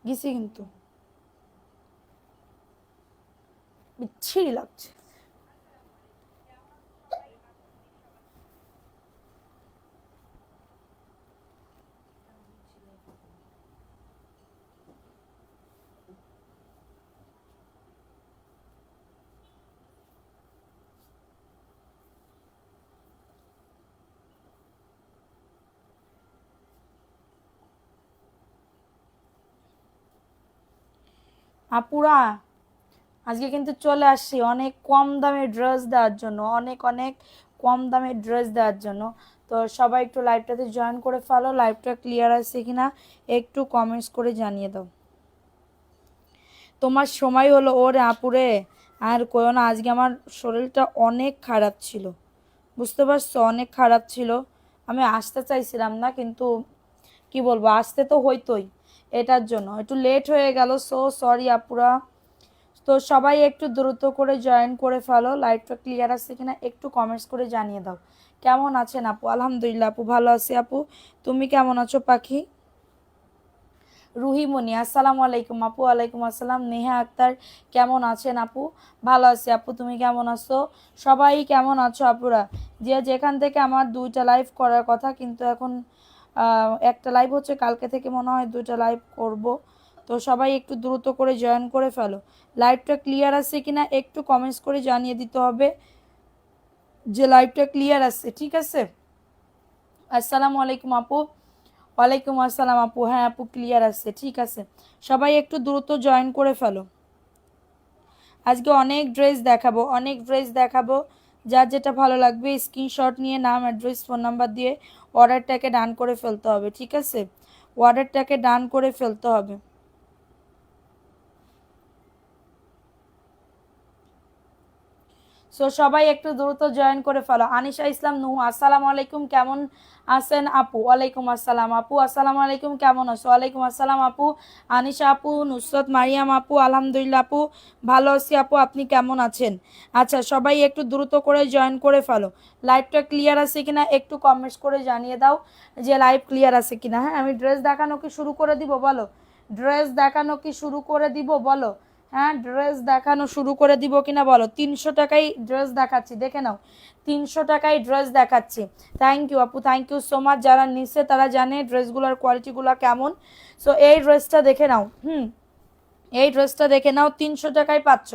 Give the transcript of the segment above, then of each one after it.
গেছি কিন্তু বিচ্ছিরি লাগছে। আপুরা আজকে কিন্তু চলে আসছি অনেক কম দামে ড্রেস দেওয়ার জন্য, অনেক অনেক কম দামে ড্রেস দেওয়ার জন্য। তো সবাই একটু লাইভটাতে জয়েন করে ফেলো। লাইভটা ক্লিয়ার আছে কিনা একটু কমেন্টস করে জানিয়ে দাও। তোমার সময় হলো ওরে আপুরে, আর কইও না, আজকে আমার শরীরটা অনেক খারাপ ছিল, বুঝতে পারছো, অনেক খারাপ ছিল। আমি আসতে চাইছিলাম না, কিন্তু কি বলবো, আসতে তো হইতোই, এটার জন্য একটু লেট হয়ে গেল। সো সরি আপুরা। তো সবাই একটু দ্রুত করে জয়েন করে ফেলো। লাইভটা ক্লিয়ার আছে কিনা একটু কমেন্টস করে জানিয়ে দাও। কেমন আছেন আপু? আলহামদুলিল্লাহ আপু, ভালো আছি আপু। তুমি কেমন আছো পাখি? রুহিমণি আসসালামু আলাইকুম আপু। ওয়ালাইকুম আসসালাম। নেহা আক্তার কেমন আছেন আপু? ভালো আছি আপু, তুমি কেমন আছো? সবাই কেমন আছো আপুরা? যে যেখান থেকে, আমার দুইটা লাইভ করার কথা, কিন্তু এখন একটা লাইভ হচ্ছে, কালকে থেকে মনে হয় দুইটা লাইভ করব। তো সবাই একটু দ্রুত করে জয়েন করে ফেলো। লাইভটা ক্লিয়ার আছে কিনা একটু কমেন্টস করে জানিয়ে দিতে হবে যে লাইভটা ক্লিয়ার আছে, ঠিক আছে? আসসালামু আলাইকুম আপু। ওয়ালাইকুম আসসালাম আপু। হ্যাঁ আপু, ক্লিয়ার আছে, ঠিক আছে। সবাই একটু দ্রুত জয়েন করে ফেলো। আজকে অনেক ড্রেস দেখাবো, অনেক ড্রেস দেখাবো। যার যেটা ভালো লাগবে স্ক্রিনশট নিয়ে নাম, অ্যাড্রেস, ফোন নাম্বার দিয়ে অর্ডারটাকে ডান করে ফেলতে হবে, ঠিক আছে? অর্ডারটাকে ডান করে ফেলতে হবে। সো সবাই একটু দ্রুত জয়েন করে ফেলো। আনিশা ইসলাম নুহু আসসালামু আলাইকুম, কেমন আছেন আপু? ওয়ালাইকুম আসসালাম আপু। আসসালামু আলাইকুম, কেমন আছো? ওয়ালাইকুম আসসালাম আপু। আনিশা আপু, নুসরত মারিয়াম আপু, আলহামদুলিল্লাহ আপু, ভালো আছি আপু, আপনি কেমন আছেন? আচ্ছা, সবাই একটু দ্রুত করে জয়েন করে ফেলো। লাইভটা ক্লিয়ার আছে কিনা একটু কমেন্টস করে জানিয়ে দাও যে লাইভ ক্লিয়ার আছে কিনা। হ্যাঁ, আমি ড্রেস দেখানো কি শুরু করে দিব বলো? ড্রেস দেখানো কি শুরু করে দিব বলো? হ্যাঁ, ড্রেস দেখানো শুরু করে দিব কিনা বলো? 300 টাকায় ড্রেস দেখাচ্ছি, দেখে নাও। 300 টাকায় ড্রেস দেখাচ্ছি। থ্যাংক ইউ আপু, থ্যাংক ইউ সো মাচ। যারা নিচ্ছে তারা জানে ড্রেসগুলোর কোয়ালিটিগুলো কেমন। সো এই ড্রেসটা দেখে নাও। এই ড্রেসটা দেখে নাও, 300 টাকায় পাচ্ছ।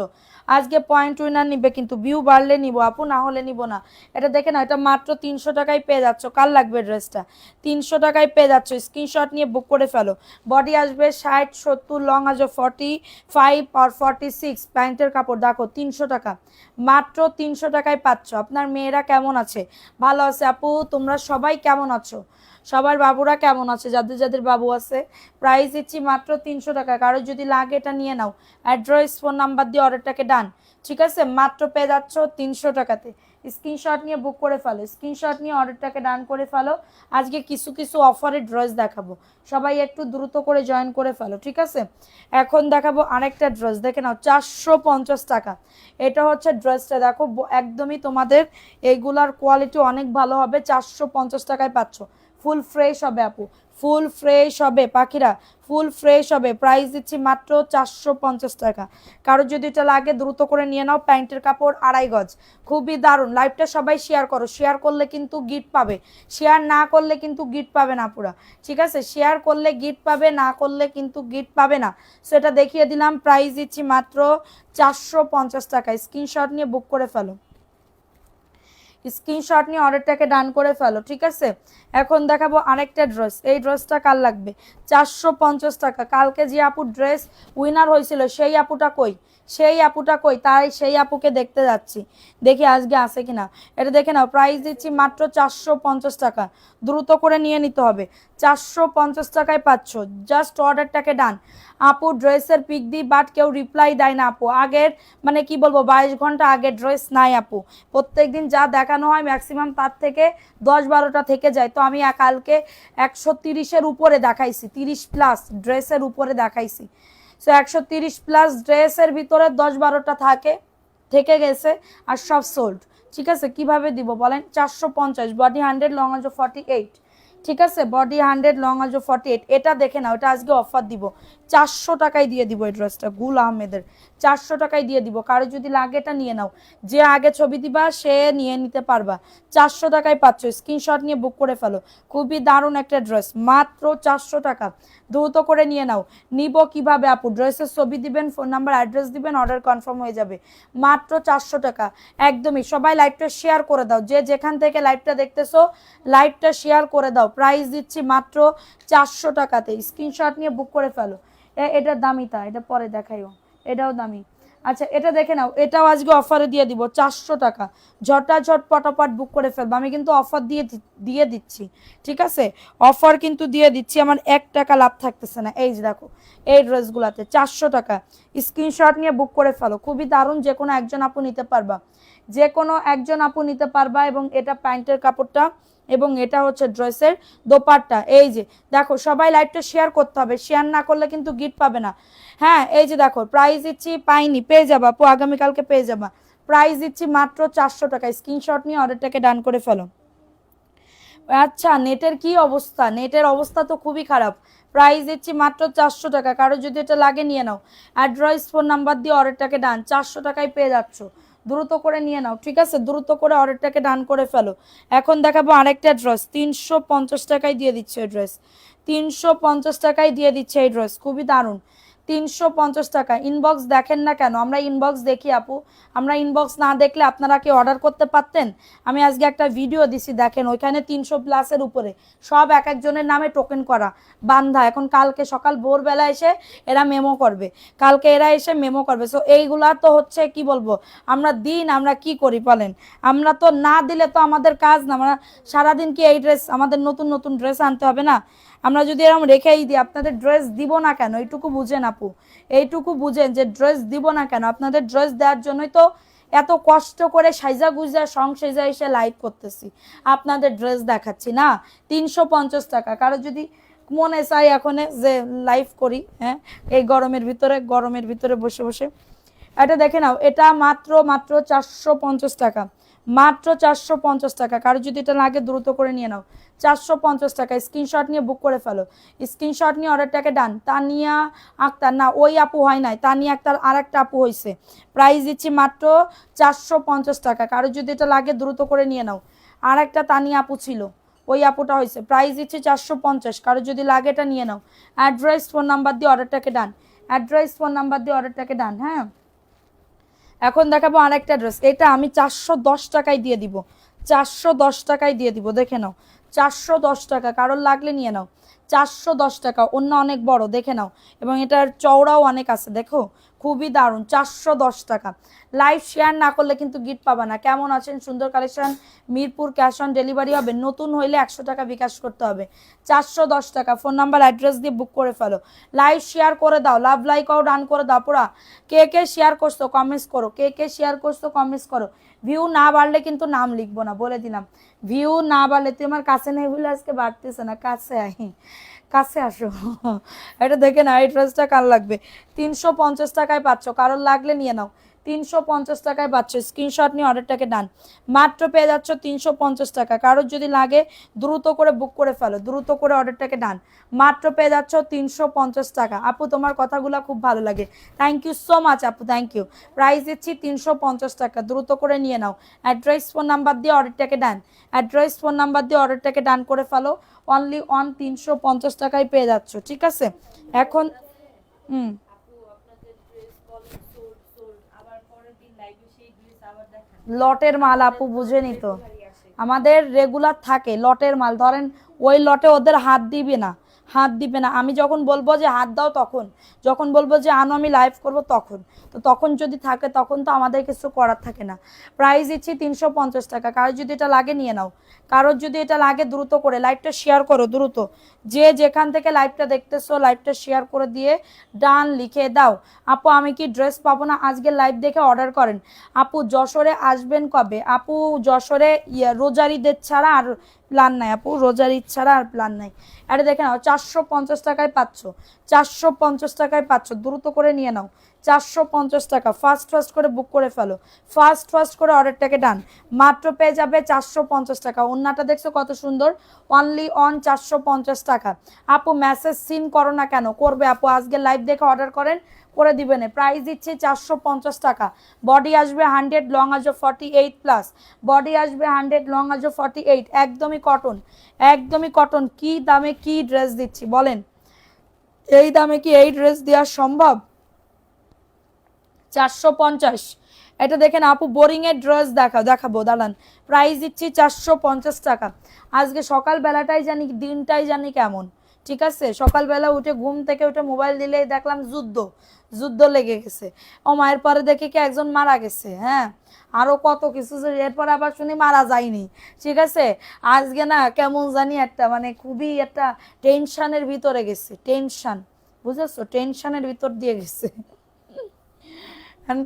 আজকে পয়েন্ট উইনার নিবে, কিন্তু ভিউ বাড়লে নিব আপু, না হলে নিব না। এটা দেখে নাও, এটা মাত্র 300 টাকায় পেয়ে যাচ্ছ। কার লাগবে ড্রেসটা? 300 টাকায় পেয়ে যাচ্ছ। স্ক্রিনশট নিয়ে বুক করে ফেলো। বডি আসবে 60, 70, লং আসবে 45 আর 46। প্যান্টের কাপড় দেখো, 300 টাকা, মাত্র 300 টাকায় পাচ্ছ। আপনার মেয়েরা কেমন আছে? ভালো আছে আপু। তোমরা সবাই কেমন আছো? সবার বাবুরা কেমন আছে? যাদের যাদের বাবু আছে, প্রাইস দিচ্ছি মাত্র 300 টাকা। কারো যদি লাগে এটা নিয়ে নাও, অ্যাড্রেস, ফোন নাম্বার দিয়ে অর্ডারটাকে ডান, ঠিক আছে? মাত্র পেয়ে যাচ্ছ 300 টাকাতে। স্ক্রিনশট নিয়ে বুক করে ফেলো, স্ক্রিনশট নিয়ে অর্ডারটাকে ডান করে ফেলো। আজকে কিছু কিছু অফারের ড্রেস দেখাবো, সবাই একটু দ্রুত করে জয়েন করে ফেলো, ঠিক আছে? এখন দেখাবো আরেকটা ড্রেস, দেখে নাও, 450 টাকা। এটা হচ্ছে ড্রেসটা, দেখো একদমই তোমাদের এইগুলার কোয়ালিটি অনেক ভালো হবে। 450 টাকায় পাচ্ছ। ফুল ফ্রেশ হবে আপু, ফুল ফ্রেশ হবে পাখিরা, ফুল ফ্রেশ হবে। প্রাইস দিচ্ছি মাত্র 450 টাকা। কারো যদি এটা লাগে দ্রুত করে নিয়ে নাও। প্যান্টের কাপড় 2.5 গজ, খুবই দারুণ। লাইভটা সবাই শেয়ার করো, শেয়ার করলে কিন্তু গিফট পাবে, শেয়ার না করলে কিন্তু গিফট পাবে না পুরা, ঠিক আছে? শেয়ার করলে গিফট পাবে, না করলে কিন্তু গিফট পাবে না। সেটা দেখিয়ে দিলাম। প্রাইস দিচ্ছি মাত্র 450 টাকা। স্ক্রিনশট নিয়ে বুক করে ফেলো, স্ক্রিনশট নিয়ে অর্ডারটাকে ডান করে ফেলো, ঠিক আছে? এখন দেখাবো আরেকটা ড্রেস। এই ড্রেসটা কার লাগবে? 450 টাকা। কালকে যে আপু ড্রেস উইনার হয়েছিল সেই আপুটা কই? সেই আপুটা কই? তাই সেই আপুকে দেখতে যাচ্ছি, দেখি আজকে আসে কিনা। এটা দেখে নাও, প্রাইস দিচ্ছি মাত্র 450 টাকা। দ্রুত করে নিয়ে নিতে হবে। 450 টাকায় পাচ্ছ। জাস্ট অর্ডারটাকে ডান। আপু ড্রেসের পিক দিই, বাট কেউ রিপ্লাই দেয় না আপু। আগের মানে কি বলবো, 22 ঘন্টা আগে ড্রেস নাই আপু। প্রত্যেকদিন যা দেখানো হয় ম্যাক্সিমাম তার থেকে 10-12টা থেকে যায়। তো আমি কালকে 130-এর উপরে দেখাইছি, 30+ ড্রেসের উপরে দেখাইছি। সো 130+ ড্রেসের ভিতরে 10-12টা থেকে গেছে, আর সব সোল্ড, ঠিক আছে? কিভাবে দিব বলেন? 450, বডি 100, লং 48। ঠিক আছে, বডি 100, লং আজও 48। এটা দেখে নাও, এটা আজকে অফার দিব 400 টাকায় দিয়ে দিব। এই ড্রেসটা গুল আহমেদের 400 টাকায় দিয়ে দিব। কারো যদি লাগে এটা নিয়ে নাও, যে আগে ছবি দিবা সে নিয়ে নিতে পারবা। 400 টাকায় পাচ্ছ, স্ক্রিনশট নিয়ে বুক করে ফেলো। খুবই দারুণ একটা ড্রেস, মাত্র 400 টাকা। দ্রুত করে নিয়ে নাও। নিব কিভাবে আপু? ড্রেসের ছবি দিবেন, ফোন নাম্বার, অ্যাড্রেস দিবেন, অর্ডার কনফার্ম হয়ে যাবে। মাত্র 400 টাকা। একদমই সবাই লাইভটা শেয়ার করে দাও, যে যেখান থেকে লাইভটা দেখতেছো লাইভটা শেয়ার করে দাও। প্রাইস দিচ্ছি মাত্র 400 টাকাতে, স্ক্রিনশট নিয়ে বুক করে ফেলো। এটার দামি, তা এটা পরে দেখাইও, এটাও দামি। আচ্ছা এটা দেখে নাও, এটাও আজকে অফারে দিয়ে দিব 400 টাকা। ঝটাঝট পটাপট বুক করে ফেলবো, আমি কিন্তু অফার দিয়ে দিচ্ছি। ঠিক আছে, অফার কিন্তু দিয়ে দিচ্ছি, আমার 1 টাকা লাভ থাকতেছে না। এই যে দেখো এই ড্রেসগুলাতে 400 টাকা, স্ক্রিনশট নিয়ে বুক করে ফেলো। খুবই দারুণ, যে কোনো একজন আপু নিতে পারবা, যে কোনো একজন আপু নিতে পারবা। এবং এটা প্যান্টের কাপড়টা, এবং এটা হচ্ছে ড্রেসের দোপাট্টা। এই যে দেখো, সবাই লাইভটা শেয়ার করতে হবে, শেয়ার না করলে কিন্তু গিফট পাবে না। হ্যাঁ এই যে দেখো, প্রাইস দিচ্ছি, পাইনি, পেয়ে যাবা আপু, আগামীকালকে পেয়ে যাবা। প্রাইস দিচ্ছি মাত্র 400 টাকা, স্ক্রিনশট নিয়ে অর্ডারটাকে ডান করে ফেলো। আচ্ছা নেটের কি অবস্থা? নেটের অবস্থা তো খুবই খারাপ। প্রাইস দিচ্ছি মাত্র 400 টাকা, কারো যদি এটা লাগে নিয়ে নাও। অ্যাড্রেস, ফোন নাম্বার দিয়ে অর্ডারটাকে ডান, 400 টাকায় পেয়ে যাচ্ছ। দ্রুত করে নিয়ে নাও, ঠিক আছে, দ্রুত করে অর্ডারটাকে ডান করে ফেলো। এখন দেখাবো আরেকটা ড্রেস, 350 টাকায় দিয়ে দিচ্ছে এই ড্রেস। 350 টাকায় দিয়ে দিচ্ছে এই ড্রেস, খুবই দারুণ। 350 টাকা। ইনবক্স দেখেন না কেন? আমরা ইনবক্স দেখি আপু, আমরা ইনবক্স না দেখলে আপনারা কি অর্ডার করতে পারতেন? আমি আজকে একটা ভিডিও দিছি, দেখেন ওইখানে 300+ উপরে সব এক একজনের নামে টোকেন করা বান্ধা। এখন কালকে সকাল ভোরবেলা এসে এরা মেমো করবে, কালকে এরা এসে মেমো করবে। সো এইগুলা তো হচ্ছে কি বলবো, আমরা কি করি বলেন? আমরা তো না দিলে তো আমাদের কাজ না। আমরা সারাদিন কি এই ড্রেস, আমাদের নতুন নতুন ড্রেস আনতে হবে না? আমরা যদি এরকম রেখেই দিই, আপনাদের ড্রেস দিব না কেন? এইটুকু বুঝেন আপু, এইটুকু বুঝেন যে ড্রেস দিব না কেন। আপনাদের ড্রেস দেওয়ার জন্যই তো এত কষ্ট করে সাইজা গুজা সং সেজা এসে লাইভ করতেছি, আপনাদের ড্রেস দেখাচ্ছি না। 350 টাকা। কারো যদি মনে চাই এখন যে লাইভ করি, হ্যাঁ এই গরমের ভিতরে বসে বসে, এটা দেখে নাও, এটা মাত্র 450 টাকা, মাত্র 450 টাকা। কারো যদি এটা লাগে দ্রুত করে নিয়ে নাও, 450 টাকা। স্ক্রিনশট নিয়ে বুক করে ফেলো, স্ক্রিনশট নিয়ে অর্ডারটাকে ডান। তানিয়া আক্তার, না ওই আপু হয় নাই, তানিয়া আক্তার আর একটা আপু হয়েছে। প্রাইস দিচ্ছি মাত্র 450 টাকা। কারো যদি এটা লাগে দ্রুত করে নিয়ে নাও। আর একটা তানিয়া আপু ছিল, ওই আপুটা হয়েছে। প্রাইস দিচ্ছি 450। কারো যদি লাগে এটা নিয়ে নাও। অ্যাড্রেস, ফোন নাম্বার দিয়ে অর্ডারটাকে ডান, অ্যাড্রেস, ফোন নাম্বার দিয়ে অর্ডারটাকে ডান। হ্যাঁ এখন দেখাবো আরেকটা ড্রেস, এটা আমি 410 টাকায় দিয়ে দিব, 410 টাকায় দিয়ে দিব। দেখে নাও 410 টাকা, কারোর লাগলে নিয়ে নাও। 410 টাকা, অন্য অনেক বড়, দেখে নাও, এবং এটার চওড়াও অনেক আছে, দেখো খুবই দারুণ। 410 টাকা। লাইভ শেয়ার না করলে কিন্তু গিফট পাবা না। কেমন আছেন? সুন্দর collection, Mirpur, cash on delivery হবে। নতুন হইলে 100 টাকা বিকাশ করতে হবে। 410 টাকা। ফোন নাম্বার, অ্যাড্রেস দিয়ে বুক করে ফেলো। লাইভ শেয়ার করে দাও, লাভ লাইকও ডান করে দাও। পুরা কে কে শেয়ার করছো কমেন্টস করো, কে কে শেয়ার করছো কমেন্টস করো। ভিউ না বাড়লে কিন্তু নাম লিখবো না, বলে দিলাম। ভিউ না বাড়লে, তুই আমার কাছে নেই বলে আজকে বাড়তেছে না, কাছে আহি, কাছে আসো। এটা দেখে না, এই ড্রেসটা কার লাগবে? 350 টাকায় পাচ্ছ, কারোর লাগলে নিয়ে নাও। 350 টাকায় পাচ্ছ, স্ক্রিনশট নিয়ে অর্ডারটাকে ডান। মাত্র পেয়ে যাচ্ছ 350 টাকা। কারোর যদি লাগে দ্রুত করে বুক করে ফেলো, দ্রুত করে অর্ডারটাকে ডান। মাত্র পেয়ে যাচ্ছ 350 টাকা। আপু তোমার কথাগুলো খুব ভালো লাগে, থ্যাংক ইউ সো মাচ আপু, থ্যাংক ইউ। প্রাইস দিচ্ছি 350 টাকা, দ্রুত করে নিয়ে নাও। অ্যাড্রেস, ফোন নাম্বার দিয়ে অর্ডারটাকে ডান, অ্যাড্রেস, ফোন নাম্বার দিয়ে অর্ডারটাকে ডান করে ফেলো। অনলি 350 টাকায় পেয়ে যাচ্ছ, ঠিক আছে। এখন লটের মাল আপু, বুঝেনি তো, আমাদের রেগুলার থাকে লটের মাল। ধরেন ওই লটে ওদের হাত দিবে না, হাত দিবে না। আমি যখন বলবো যে হাত দাও তখন, যখন বলবো যে আনো আমি লাইভ করব তখন, তো তখন যদি থাকে তখন তো আমাদের কিছু করার থাকে না। প্রাইস দিচ্ছি 350 টাকা। কারোর যদি এটা লাগে নিয়ে নাও, কারোর যদি এটা লাগে দ্রুত করে লাইভটা শেয়ার করো, দ্রুত যে যেখান থেকে লাইভটা দেখতেছো লাইভটা শেয়ার করে দিয়ে ডান লিখে দাও। আপু আমি কি ড্রেস পাবো না? আজকে লাইভ দেখে অর্ডার করেন। আপু যশোরে আসবেন কবে? আপু যশোরে রোজার ঈদের ছাড়া আর প্ল্যান নাই আপু, রোজার ঈদ ছাড়া আর প্ল্যান নাই। এটা দেখে নাও, 450 টাকায় পাচ্ছ, 450 টাকায় পাচ্ছ, দ্রুত করে নিয়ে নাও। 450 টাকা। ফাস্ট করে বুক করে ফেলো, ফাস্ট করে অর্ডারটাকে ডান। মাত্র পেয়ে যাবে 450 টাকা। ওন্নাটা দেখছো কত সুন্দর, অনলি অন 450 টাকা। আপু মেসেজ সিন করো না কেন? করবে আপু, আজকে লাইভ দেখে অর্ডার করেন, করে দিবেন। প্রাইস দিচ্ছি 450 টাকা। বডি আসবে 100, লং আসবে 48+। বডি আসবে 100, লং আসবে 48। একদমই কটন, একদমই কটন। কি দামে কি ড্রেস দিচ্ছি বলেন? এই দামে কি এই ড্রেস দেওয়া সম্ভব? 450। এটা দেখেন আপু, বোরিং এর ড্রেস দেখাবো দাঁড়ান। প্রাইস দিচ্ছি 450 টাকা। আজকে সকালবেলাটাই জানি, দিনটাই জানি কেমন। ঠিক আছে, সকালবেলা উঠে ঘুম থেকে উঠে মোবাইল দিলেই দেখলাম যুদ্ধ, যুদ্ধ লেগে গেছে। ও মায়ের পরে দেখি কি একজন মারা গেছে, হ্যাঁ, আরো কত কিছু। এরপর আবার শুনি মারা যায়নি। ঠিক আছে, আজকে না কেমন জানি একটা, মানে খুবই একটা টেনশনের ভিতরে গেছে, টেনশন, বুঝেছো, টেনশনের ভিতর দিয়ে গেছে।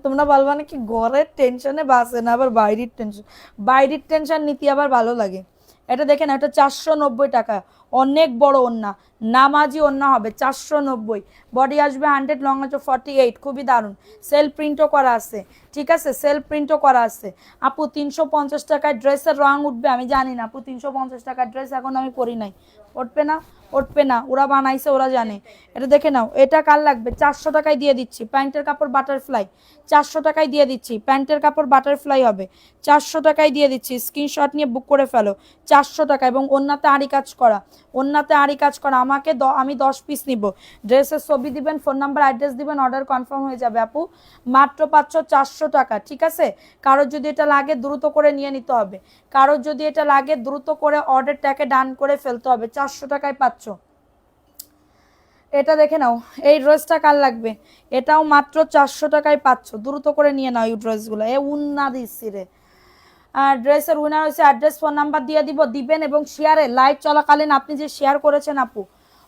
তোমরা বলবা নাকি ঘরের টেনশনে বাঁচে না, আবার বাইরের টেনশন, বাইরের টেনশন নিতে আবার ভালো লাগে। এটা দেখেন, এটা 490 টাকা। অনেক বড় ওন্না, নামাজি ওন্না হবে, 490। বডি আসবে 100, লং আসবে 48। খুবই দারুণ, সেলফ প্রিন্টও করা আছে। ঠিক আছে, সেলফ প্রিন্টও করা আছে। আপু 350 টাকায় ড্রেসের রং উঠবে? আমি জানি না আপু, 350 টাকার ড্রেস এখন আমি পরি নাই। উঠবে না, উঠবে না, ওরা বানাইছে, ওরা জানে। এটা দেখে নাও, এটা কার লাগবে? 400 টাকায় দিয়ে দিচ্ছি। প্যান্টের কাপড় বাটারফ্লাই, 400 টাকায় দিয়ে দিচ্ছি। প্যান্টের কাপড় বাটারফ্লাই হবে, 400 টাকায় দিয়ে দিচ্ছি। স্ক্রিনশট নিয়ে বুক করে ফেলো, 400 টাকা। এবং ওন্নাতে আড়ি কাজ করা, ওন্নাতে আড়ি কাজ করা। আমি 10 পিস নিব। ড্রেসের ছবি দিবেন, ফোন নাম্বার, অ্যাড্রেস দিবেন, অর্ডার কনফার্ম হয়ে যাবে আপু। মাত্র পাচ্ছ 400 টাকা। ঠিক আছে, কারোর যদি এটা লাগে দ্রুত করে নিয়ে নিতে হবে, কারোর যদি এটা লাগে দ্রুত করে অর্ডারটাকে ডান করে ফেলতে হবে। 400 টাকায় পাচ্ছ। এটা দেখে নাও, এই ড্রেসটা কার লাগবে? এটাও মাত্র 400 টাকায় পাচ্ছ। দ্রুত করে নিয়ে নাও এই ড্রেসগুলো। উন্না দিচ্ছি রে। আর ড্রেসের উইনার হয়েছে, অ্যাড্রেস ফোন নাম্বার দিয়ে দিবেন। এবং শেয়ারে, লাইভ চলাকালীন আপনি যে শেয়ার করেছেন আপু,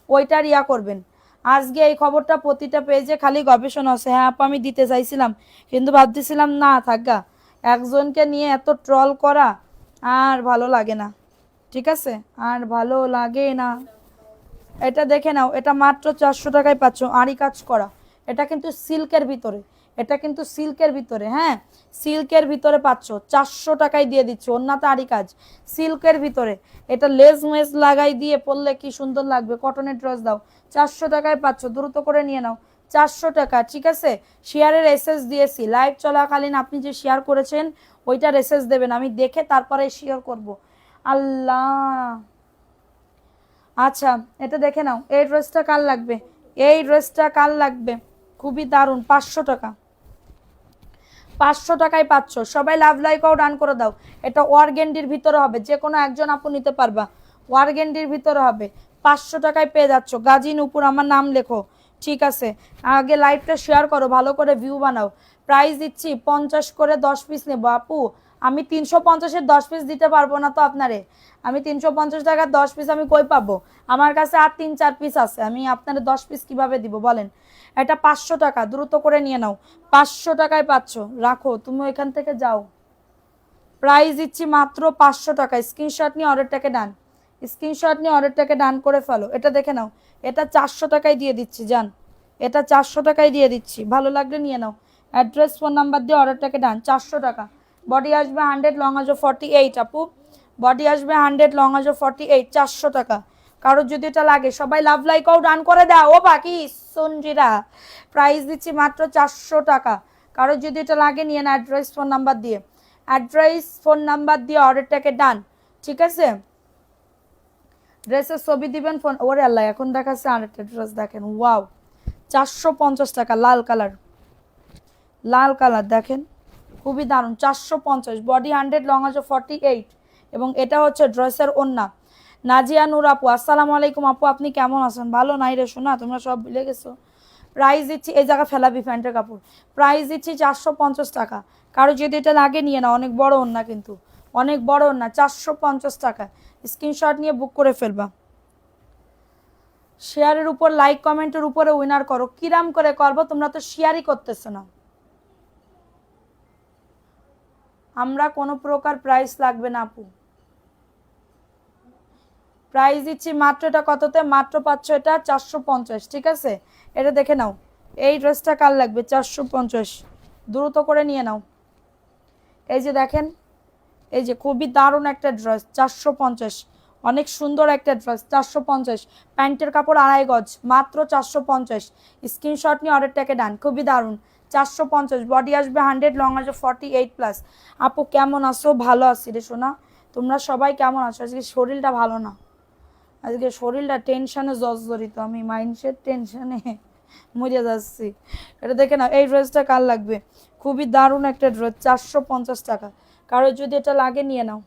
ওইটার ইয়া করবেন। আজকে এই খবরটা প্রতিটা পেজে খালি গবেষণা আছে। হ্যাঁ আপু, আমি দিতে চাইছিলাম, কিন্তু ভাবতেছিলাম না থাকা, একজনকে নিয়ে এত ট্রল করা আর ভালো লাগে না। ঠিক আছে, আর ভালো লাগে না। এটা দেখে নাও, এটা মাত্র 400 টাকায় পাচ্ছ, আড়ি কাজ করা। এটা কিন্তু সিল্কের ভিতরে, এটা কিন্তু সিল্কের ভিতরে, হ্যাঁ, সিল্কের ভিতরে পাচ্ছ। 400 টাকায় দিয়ে দিচ্ছ, ওন্নাতে আড়ি কাজ, সিল্কের ভিতরে। এটা লেস মেস লাগাই দিয়ে পরলে কি সুন্দর লাগবে। কটনের ড্রেস দাও, 400 টাকায় পাচ্ছ। দ্রুত করে নিয়ে নাও, 400 টাকা। ঠিক আছে, শেয়ারের এসএস দিয়েছি, লাইভ চলাকালীন আপনি যে শেয়ার করেছেন ওইটার এসএস দেবেন, আমি দেখে তারপরে শেয়ার করব। আল্লাহ, আচ্ছা এটা দেখে নাও, এই ড্রেসটা কার লাগবে? এই ড্রেসটা কার লাগবে? খুবই দারুণ, 500 টাকা। 500 টাকায় পাচ্ছ। সবাই লাভ লাইকও ডান করে দাও। এটা ওয়ারগেন্ডির ভিতরে হবে, যে কোনো একজন আপু নিতে পারবা। ওয়ারগেন্ডির ভিতরে হবে, 500 টাকায় পেয়ে যাচ্ছ। গাজী নূপুর, আমার নাম লেখো। ঠিক আছে, আগে লাইভটা শেয়ার করো, ভালো করে ভিউ বানাও। প্রাইস দিচ্ছি 50 করে 10 পিস নেবো আপু। আমি 350-এর 10 পিস দিতে পারবো না তো আপনারে। আমি 350 টাকার 10 পিস আমি কই পাবো? আমার কাছে আর 3-4 পিস আছে, আমি আপনারে 10 পিস কিভাবে দিব বলেন? এটা 500 টাকা, দ্রুত করে নিয়ে নাও। 500 টাকায় পাচ্ছ, রাখো, তুমি এখান থেকে যাও। প্রাইস দিচ্ছি মাত্র 500 টাকা। স্ক্রিনশট নিয়ে অর্ডারটাকে ডান, স্ক্রিনশট নিয়ে অর্ডারটাকে ডান করে ফেলো। এটা দেখে নাও, এটা 400 টাকায় দিয়ে দিচ্ছি জান, এটা 400 টাকায় দিয়ে দিচ্ছি, ভালো লাগলে নিয়ে নাও। অ্যাড্রেস ফোন নাম্বার দিয়ে অর্ডারটাকে ডান, 400 টাকা। বডি আসবে 100, লং আসবে 48 আপু। বডি আসবে 100, লং আসবে 48, 400 টাকা। কারোর যদি এটা লাগে সবাই লাভ লাইকও ডান করে দাও। ও বাকি সঞ্জিরা, প্রাইস দিচ্ছি মাত্র 400 টাকা। কারোর যদি এটা লাগে নিয়ে না, অ্যাড্রেস ফোন নাম্বার দিয়ে, অ্যাড্রেস ফোন নাম্বার দিয়ে অর্ডারটাকে ডান। ঠিক আছে, ড্রেসের ছবি দিবেন, ফোন। ওরে আল্লাহ, এখন দেখাচ্ছে আরেকটা ড্রেস, দেখেন, ওয়াও, 450 টাকা, লাল কালার, লাল কালার দেখেন, খুবই দারুণ, 450। বডি 100, লং আসবে 48। এবং এটা হচ্ছে ড্রেসের ওন্না। নাজিয়া নূর আপু, আসসালামু আলাইকুম আপু, আপনি কেমন আছেন? ভালো নাই রে শোনা, তোমরা সব ভুলে গেছো। প্রাইস দিচ্ছি, এই জায়গা ফেলাবি প্যান্টের কাপড়। প্রাইস দিচ্ছি 450 টাকা। কারো যদি এটা লাগে নিয়ে না, অনেক বড় ওন্না, কিন্তু অনেক বড় ওন্না, 450 টাকা। স্ক্রিনশট নিয়ে বুক করে ফেলবা। শেয়ারের উপর, লাইক কমেন্টের উপরে উইনার করো। কিরাম করে করবো? তোমরা তো শেয়ারই করতেছো না। আমরা কোনো প্রকার প্রাইস লাগবে না আপু। প্রাইস দিচ্ছি মাত্র, এটা কততে? মাত্র পাচ্ছ এটা 450। ঠিক আছে, এটা দেখে নাও, এই ড্রেসটা কার লাগবে? 450, দ্রুত করে নিয়ে নাও। এই যে দেখেন, এই যে খুবই দারুণ একটা ড্রেস, 450, অনেক সুন্দর একটা ড্রেস, 450। প্যান্টের কাপড় 2.5 গজ, মাত্র 450। স্ক্রিনশট নিয়ে অর্ডারটাকে ডান, খুবই দারুণ, 450। বডি আসবে 100, লং আসবে 48+। আপু কেমন আছো? ভালো আছি রে সোনা, তোমরা সবাই কেমন আছো? আজকে শরীরটা ভালো না, আজকে শরীরটা টেনশনে জর্জরিত, আমি মাইন্ডসেট টেনশনে মরে যাচ্ছি। এটা দেখে না, এই ড্রেসটা কার লাগবে? খুবই দারুণ একটা ড্রেস, 450 টাকা। কারো যদি এটা লাগে নিয়ে নাও,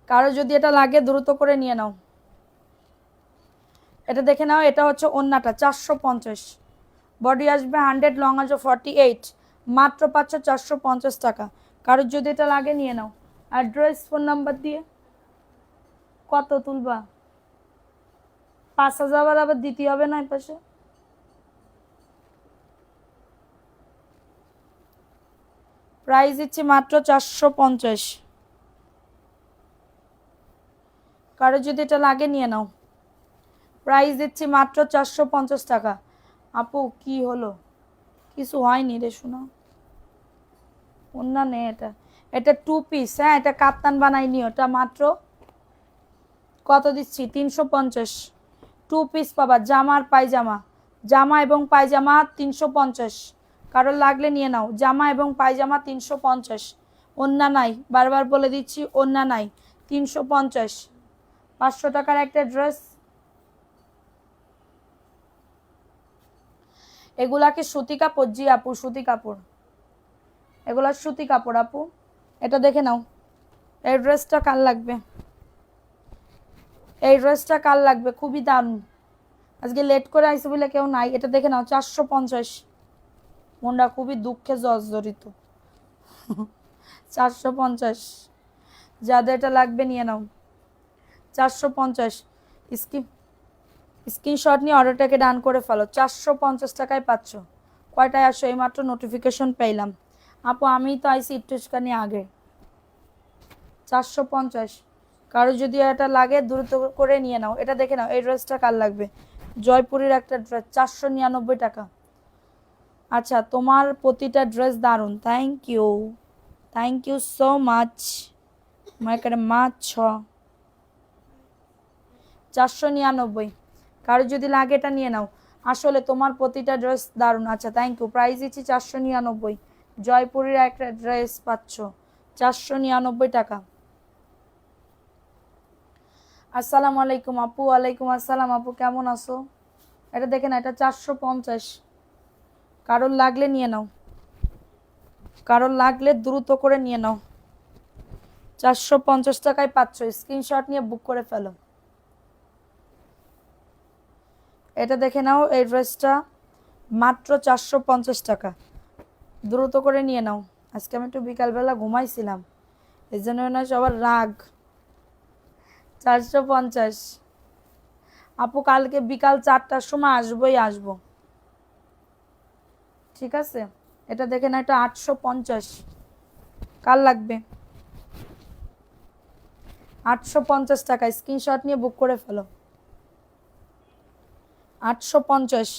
কারো যদি এটা লাগে দ্রুত করে নিয়ে নাও। এটা দেখে নাও, এটা হচ্ছে ওন্নাটা, 450। বডি আসবে 100, লং আসবে 48, মাত্র পাচ্ছ 450 টাকা। কারোর যদি এটা লাগে নিয়ে নাও। অ্যাড্রেস, ফোন নাম্বার দিয়ে কত তুলবা? 5,000 আবার দিতে হবে না? পাশে প্রাইস দিচ্ছি মাত্র 450। কারো যদি এটা লাগে নিয়ে নাও, প্রাইস দিচ্ছি মাত্র 450 টাকা। আপু কি হলো? কিছু হয়নি রে শোনা, অন্য নেই। এটা এটা 2 পিস, হ্যাঁ এটা কাপ্তান বানাইনি, ওটা মাত্র কত দিচ্ছি? 350। 2 পিস পাবা, জামা আর পায়জামা, জামা এবং পায়জামা 350। কারোর লাগলে নিয়ে নাও, জামা এবং পায়জামা 350। ওন্না নাই, বারবার বলে দিচ্ছি, ওন্না নাই, 350। 500 টাকার একটা ড্রেস। এগুলাকে সুতি কাপড়? জি আপু, সুতি কাপড়, এগুলা সুতি কাপড় আপু। এটা দেখে নাও, এই ড্রেসটা কার লাগবে? এই ড্রেসটা কার লাগবে? খুবই দারুণ, আজকে লেট করে আইসে বলে কেউ নাই। এটা দেখে নাও, 450। মনটা খুবই দুঃখে জর্জরিত। 450, যাদের এটা লাগবে নিয়ে নাও, 450। স্ক্রিনশট নিয়ে অর্ডারটাকে ডান করে ফেলো, 450 টাকায় পাচ্ছ। কয়টায় আসো? এইমাত্র নোটিফিকেশন পেলাম আপু, আমি তো আইসি একটুখানি আগে। 450, কারো যদি এটা লাগে দ্রুত করে নিয়ে নাও। এটা দেখে নাও, এই ড্রেসটা কার লাগবে? জয়পুরের একটা ড্রেস, 499 টাকা। আচ্ছা, তোমার প্রতিটা ড্রেস দারুণ, থ্যাংক ইউ সো মাচ। আমার মাছ 499। কারো যদি লাগে এটা নিয়ে নাও, আসলে তোমার প্রতিটা ড্রেস দারুণ। আচ্ছা থ্যাংক ইউ, প্রাইস দিচ্ছি 499। জয়পুরের একটা ড্রেস পাচ্ছ 499 টাকা। আসসালামু আলাইকুম আপু। ওয়ালাইকুম আসসালাম আপু, কেমন আছো? এটা দেখে না, এটা 450। কারোর লাগলে নিয়ে নাও, কারোর লাগলে দ্রুত করে নিয়ে নাও, 450 টাকায় পাচ্ছ। স্ক্রিনশট নিয়ে বুক করে ফেলো। এটা দেখে নাও, এই ড্রেসটা মাত্র 450 টাকা, দ্রুত করে নিয়ে নাও। আজকে আমি একটু বিকালবেলা ঘুমাইছিলাম, এই জন্য না সবার রাগ। 450 আপু, কালকে বিকাল 4টার সময় আসবো, ঠিক আছে? এটা দেখে না, এটা 850। কার লাগবে? 850 টাকা, স্ক্রিনশট নিয়ে বুক করে ফেলো। 850,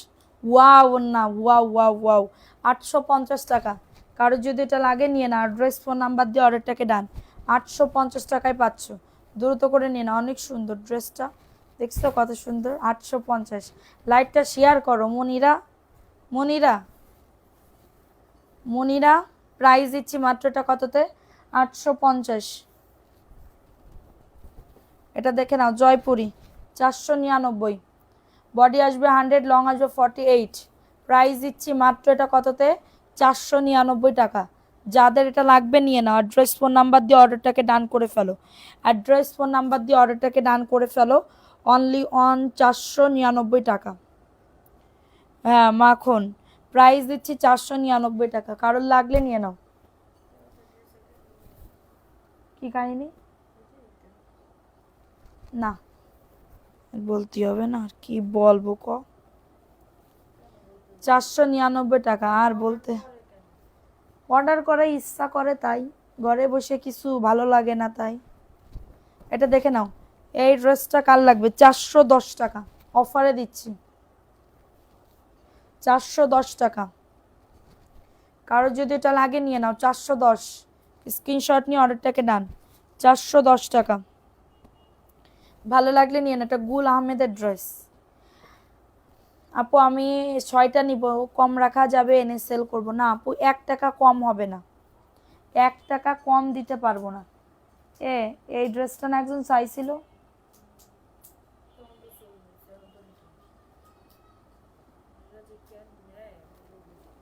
ওয়াও না, ওয়াও 850 টাকা। কারো যদি এটা লাগে নিয়ে না, অ্যাড্রেস ফোন নাম্বার দিয়ে অর্ডারটাকে ডান। 850 টাকায় পাচ্ছ, দ্রুত করে নিয়ে না। অনেক সুন্দর ড্রেসটা, দেখছো কত সুন্দর? 850। লাইটটা শেয়ার করো মনিরা। প্রাইস দিচ্ছি মাত্র, এটা কততে? 850। এটা দেখে নাও, জয়পুরি, 499। বডি আসবে 100, লং আসবে 48। প্রাইস দিচ্ছি মাত্র, এটা কততে? 499 টাকা। যাদের এটা লাগবে নিয়ে নাও। অ্যাড্রেস ফোন নাম্বার দিয়ে অর্ডারটাকে ডান করে ফেলো, অ্যাড্রেস ফোন নাম্বার দিয়ে অর্ডারটাকে ডান করে ফেলো। অনলি অন 499 টাকা। হ্যাঁ মাখন, প্রাইস দিচ্ছি 499 টাকা। কারোর লাগলে নিয়ে নাও। কি কাহিনী? না বলতে হবে না, আর কি বলবো 499 টাকা। আর বলতে, অর্ডার করার ইচ্ছা করে তাই, ঘরে বসে কিছু ভালো লাগে না তাই। এটা দেখে নাও, এই ড্রেসটা কার লাগবে? 410 টাকা, অফারে দিচ্ছি। 410 টাকা। কারো যদি এটা লাগে নিয়ে নাও, 410। স্ক্রিনশট নিয়ে অর্ডারটাকে ডান। 410 টাকা। ভালো লাগলে নিয়ে না। এটা গুল আহমেদের ড্রেস। আপু আমি 6টা নিব, কম রাখা যাবে? এনে সেল করব না আপু, 1 টাকা কম হবে না, 1 টাকা কম দিতে পারবো না। এই ড্রেসটা না একজন চাইছিল।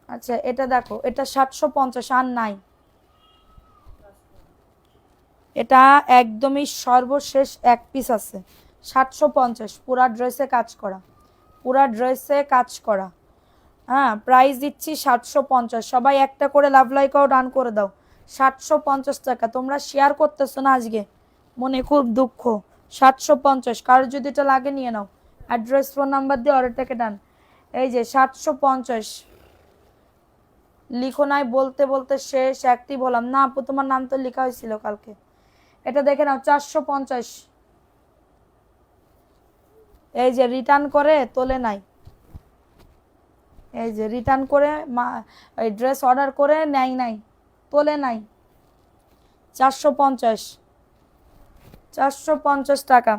আচ্ছা এটা দেখো, এটা 750, আর নাই। এটা একদমই সর্বশেষ এক পিস আছে। 750, পুরা ড্রেসে কাজ করা, পুরা ড্রেসে কাজ করা। হ্যাঁ, প্রাইস দিচ্ছি 750। সবাই একটা করে লাভ লাইকও ডান করে দাও। 750 টাকা। তোমরা শেয়ার করতেছো না আজকে, মনে খুব দুঃখ। 750। কারোর যদি এটা লাগে নিয়ে নাও। অ্যাড্রেস ফোন নাম্বার দিয়ে অর্ডারটাকে ডান। এই যে 750। লিখো নাই বলতে বলতে শেষ, অ্যাক্টিভ হলাম না আপু, তোমার নাম তো লেখা হয়েছিল কালকে। এটা দেখে নাও 450। এই যে রিটার্ন করে তোলে নাই, এই যে রিটার্ন করে এই ড্রেস অর্ডার করে নেয় নাই, তোলে নাই। 450, 450 টাকা।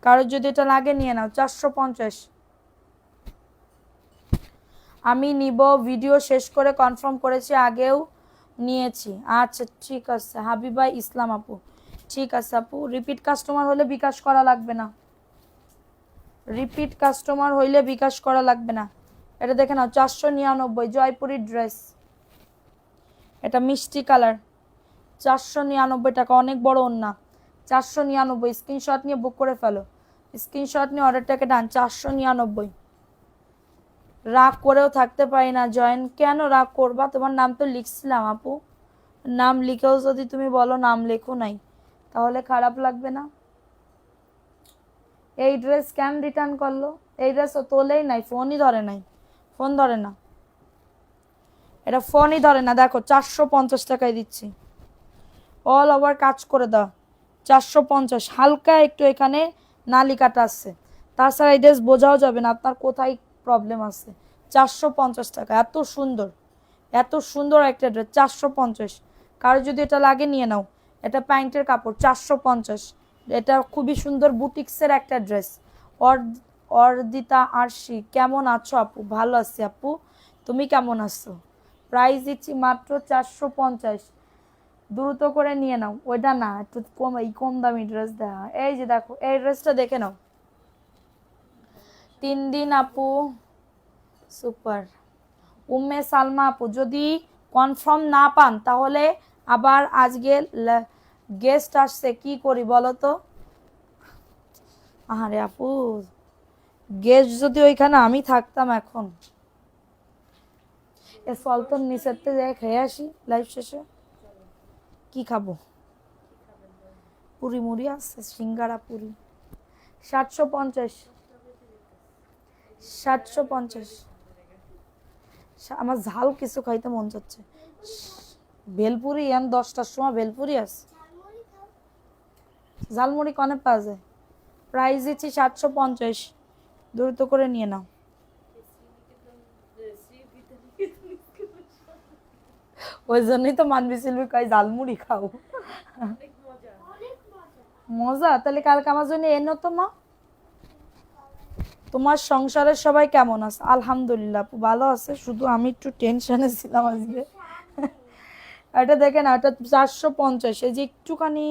কারোর যদি এটা লাগে নিয়ে নাও। 450। আমি নিব, ভিডিও শেষ করে কনফার্ম করেছি, আগেও নিয়েছি। আচ্ছা ঠিক আছে হাবিবা ইসলাম আপু, ঠিক আছে আপু। রিপিট কাস্টমার হলে বিকাশ করা লাগবে না, রিপিট কাস্টমার হইলে বিকাশ করা লাগবে না। এটা দেখে নাও 499, জয়পুরি ড্রেস। এটা মিষ্টি কালার, 499 টাকা, অনেক বড় ওন্না। 499। স্ক্রিনশট নিয়ে বুক করে ফেলো, স্ক্রিনশট নিয়ে অর্ডারটাকে ডান। 499। রাগ করেও থাকতে পারি না জয়েন। কেন রাগ করবা? তোমার নাম তো লিখছিলাম আপু, নাম লিখেও যদি তুমি বলো নাম লেখো নাই, তাহলে খারাপ লাগবে না? এই ড্রেস কেন রিটার্ন করলো? এই ড্রেস ও তোলেই নাই, ফোনই ধরে নাই, ফোন ধরে না, এটা ফোনই ধরে না। দেখো 450 টাকায় দিচ্ছি, অল ওভার কাজ করে দাও। 450। হালকা একটু এখানে নালি কাটা আছে, তাছাড়া এই ড্রেস বোঝাও যাবে না আপনার কোথায় প্রবলেম আছে। 450 টাকা, এত সুন্দর, এত সুন্দর একটা ড্রেস। 450। কারো যদি এটা লাগে নিয়ে নাও। এটা প্যান্টের কাপড়। 450। এটা খুবই সুন্দর বুটিক্সের একটা ড্রেস। অর্দিতা আরশি, কেমন আছো আপু? ভালো আছি আপু, তুমি কেমন আছো? প্রাইস দিচ্ছি মাত্র 450। দ্রুত করে নিয়ে নাও। ওইটা না, একটু কম, এই কম দামি ড্রেস দেখা। এই যে দেখো, এই ড্রেসটা দেখে নাও। 3 দিন আপু, সুপার। উম্মে সালমা আপু, যদি কনফার্ম না পান তাহলে আবার আজকে গেস্ট আসছে, কি করি বলো তো? আরে আপু, গেস্ট যদি ওইখানে আমি থাকতাম এখন। এ সলতন নিচেতে যাই খেয়ে আসি লাইভ শেষে। কি খাবো? পুরি মুড়ি আছে, সিঙ্গারা পুরি। 750, 750। আমার ঝাল কিছু খাইতে মন যাচ্ছে। ভেলপুরি এখন 10টার সময় ভেলপুরি আছে, ঝালমুড়ি কনে পাওয়া যায়? প্রাইস দিচ্ছি 750, দ্রুত করে নিয়ে নাও। ওই জন্যই তো মানবি সিলবি কয় ঝালমুড়ি খাও। মজা? তাহলে কালকে আমার জন্য এনো তো মা। তোমার সংসারের সবাই কেমন আছে? আলহামদুলিল্লাহ আপু ভালো আছে, শুধু আমি একটু টেনশনে ছিলাম আজকে। এটা দেখে না, এটা 450। এই যে একটুখানি,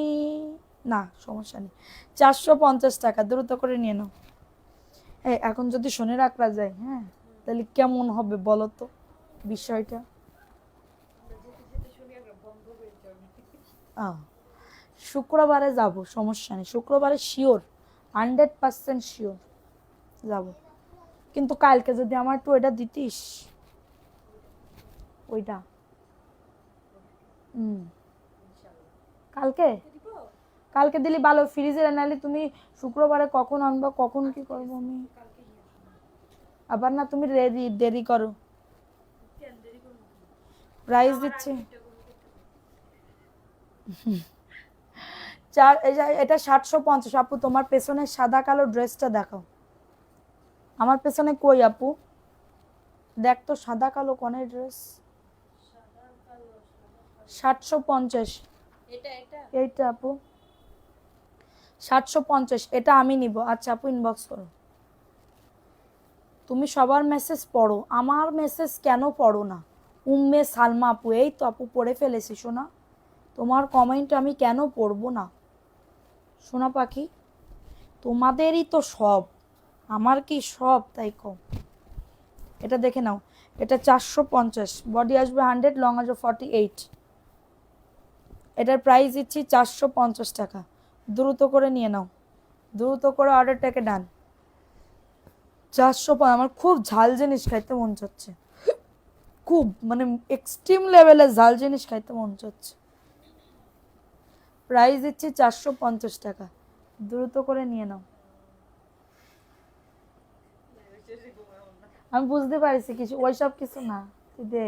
না সমস্যা নেই। 450 টাকা, দ্রুত করে নিয়ে নাও। এখন যদি শুনে রাখা যায়, হ্যাঁ, তাহলে কেমন হবে বলো তো বিষয়টা? শুক্রবারে যাব, সমস্যা নেই, শুক্রবারে শিওর, 100% শিওর যাব। কিন্তু কালকে যদি আমার একটু ওইটা দিতিস, ওইটা কালকে, কালকে দিলি ভালো, ফ্রিজে নাহলে তুমি শুক্রবারে কখন আনবা, কখন কি করবো আমি? আবার না তুমি দেরি করো। প্রাইস দিচ্ছি এটা 750। আপু তোমার পেছনে সাদা কালো ড্রেসটা দেখাও। আমার পেছনে কই আপু? দেখ তো সাদা কালো কনের ড্রেস 750। এইটা আপু 750, এটা আমি নিব। আচ্ছা আপু ইনবক্স করো। তুমি সবার মেসেজ পড়ো, আমার মেসেজ কেন পড়ো না? উম্মে সালমা আপু, এই তো আপু পড়ে ফেলেছি সোনা, তোমার কমেন্ট আমি কেন পড়বো না সোনা পাখি? তোমাদেরই তো সব, আমার কি সব তাই কম? এটা দেখে নাও, এটা 450, বডি আসবে 100, লং আসবে 48। এটার প্রাইস দিচ্ছি 450 টাকা। দ্রুত করে নিয়ে নাও, দ্রুত করে অর্ডারটাকে ডান। 400, আমার খুব ঝাল জিনিস খাইতে মন চাচ্ছে, খুব মানে এক্সট্রিম লেভেলের ঝাল জিনিস খাইতে মন চাচ্ছে। প্রাইস দিচ্ছি 450 টাকা, দ্রুত করে নিয়ে নাও। আমি বুঝতে পারছি কিছু ওইসব কিছু না, দে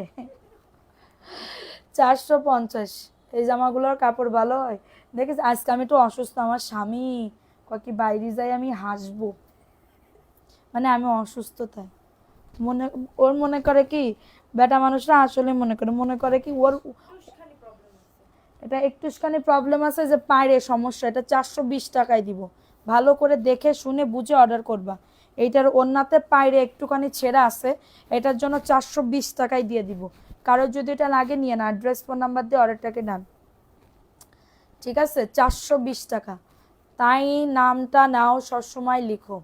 450। এই জামাগুলোর কাপড় ভালো হয়। দেখিস আজকে আমি একটু অসুস্থ, আমার স্বামী কি বাইরে যাই আমি হাসবো, মানে আমি অসুস্থ তাই মনে, ওর মনে করে কি বেটা মানুষরা আসলে মনে করে কি ওর এটা একটুখানি প্রবলেম আছে যে পায়ের সমস্যা, এটা 420 টাকায় দিব। ভালো করে দেখে শুনে বুঝে অর্ডার করবা। এইটার ওন্নাতে পায়ের একটুখানি ছেঁড়া আছে, এটার জন্য 420 টাকায় দিয়ে দিব। কারোর যদি এটা লাগে নিয়ে না, অ্যাড্রেস ফোন নাম্বার দিয়ে অর্ডারটাকে ডান, ঠিক আছে? 420 টাকা। তাই নামটা নাও, সবসময় লিখো।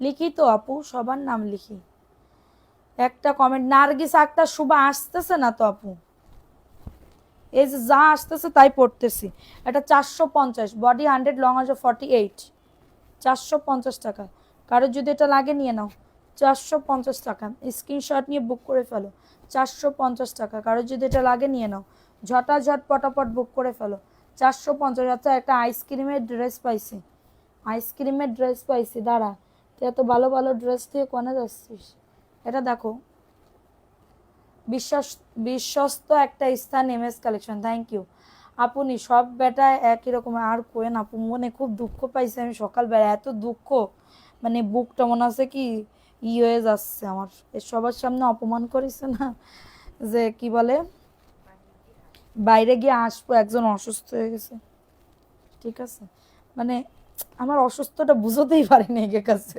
লিখি তো আপু, সবার নাম লিখি। একটা কমেন্ট, নার্গিস আক্তার শুভা আসতেছে না তো আপু, এই যে যা আসতেছে তাই পড়তেছি। এটা 450, বডি 100, লং আসবে 48, 450 টাকা। কারোর যদি এটা লাগে নিয়ে নাও, 450 টাকা। স্ক্রিনশট নিয়ে বুক করে ফেলো, 450 টাকা। কারোর যদি এটা লাগে নিয়ে নাও, ঝটাঝট পটাপট বুক করে ফেলো, 450। আচ্ছা একটা আইসক্রিমের ড্রেস পাইছি, আইসক্রিমের ড্রেস পাইছি, দাঁড়া, তুই এত ভালো ভালো ড্রেস দিয়ে কোনে যাচ্ছিস? এটা দেখো, বিশ্বস্ত একটা স্থান, এমএস কালেকশন। থ্যাংক ইউ আপনি, সব বেটা একই রকম। আর কোয়েন আপু, মনে খুব দুঃখ পাইছি আমি সকালবেলা, এত দুঃখ, মানে বুকটা মনে আছে কি হয়ে যাচ্ছে আমার। সবার সামনে অপমান করেছে না, যে কি বলে বাইরে গিয়ে আসবো, একজন অসুস্থ হয়ে গেছে, ঠিক আছে? মানে আমার অসুস্থটা বুঝতেই পারিনি এর কাছে।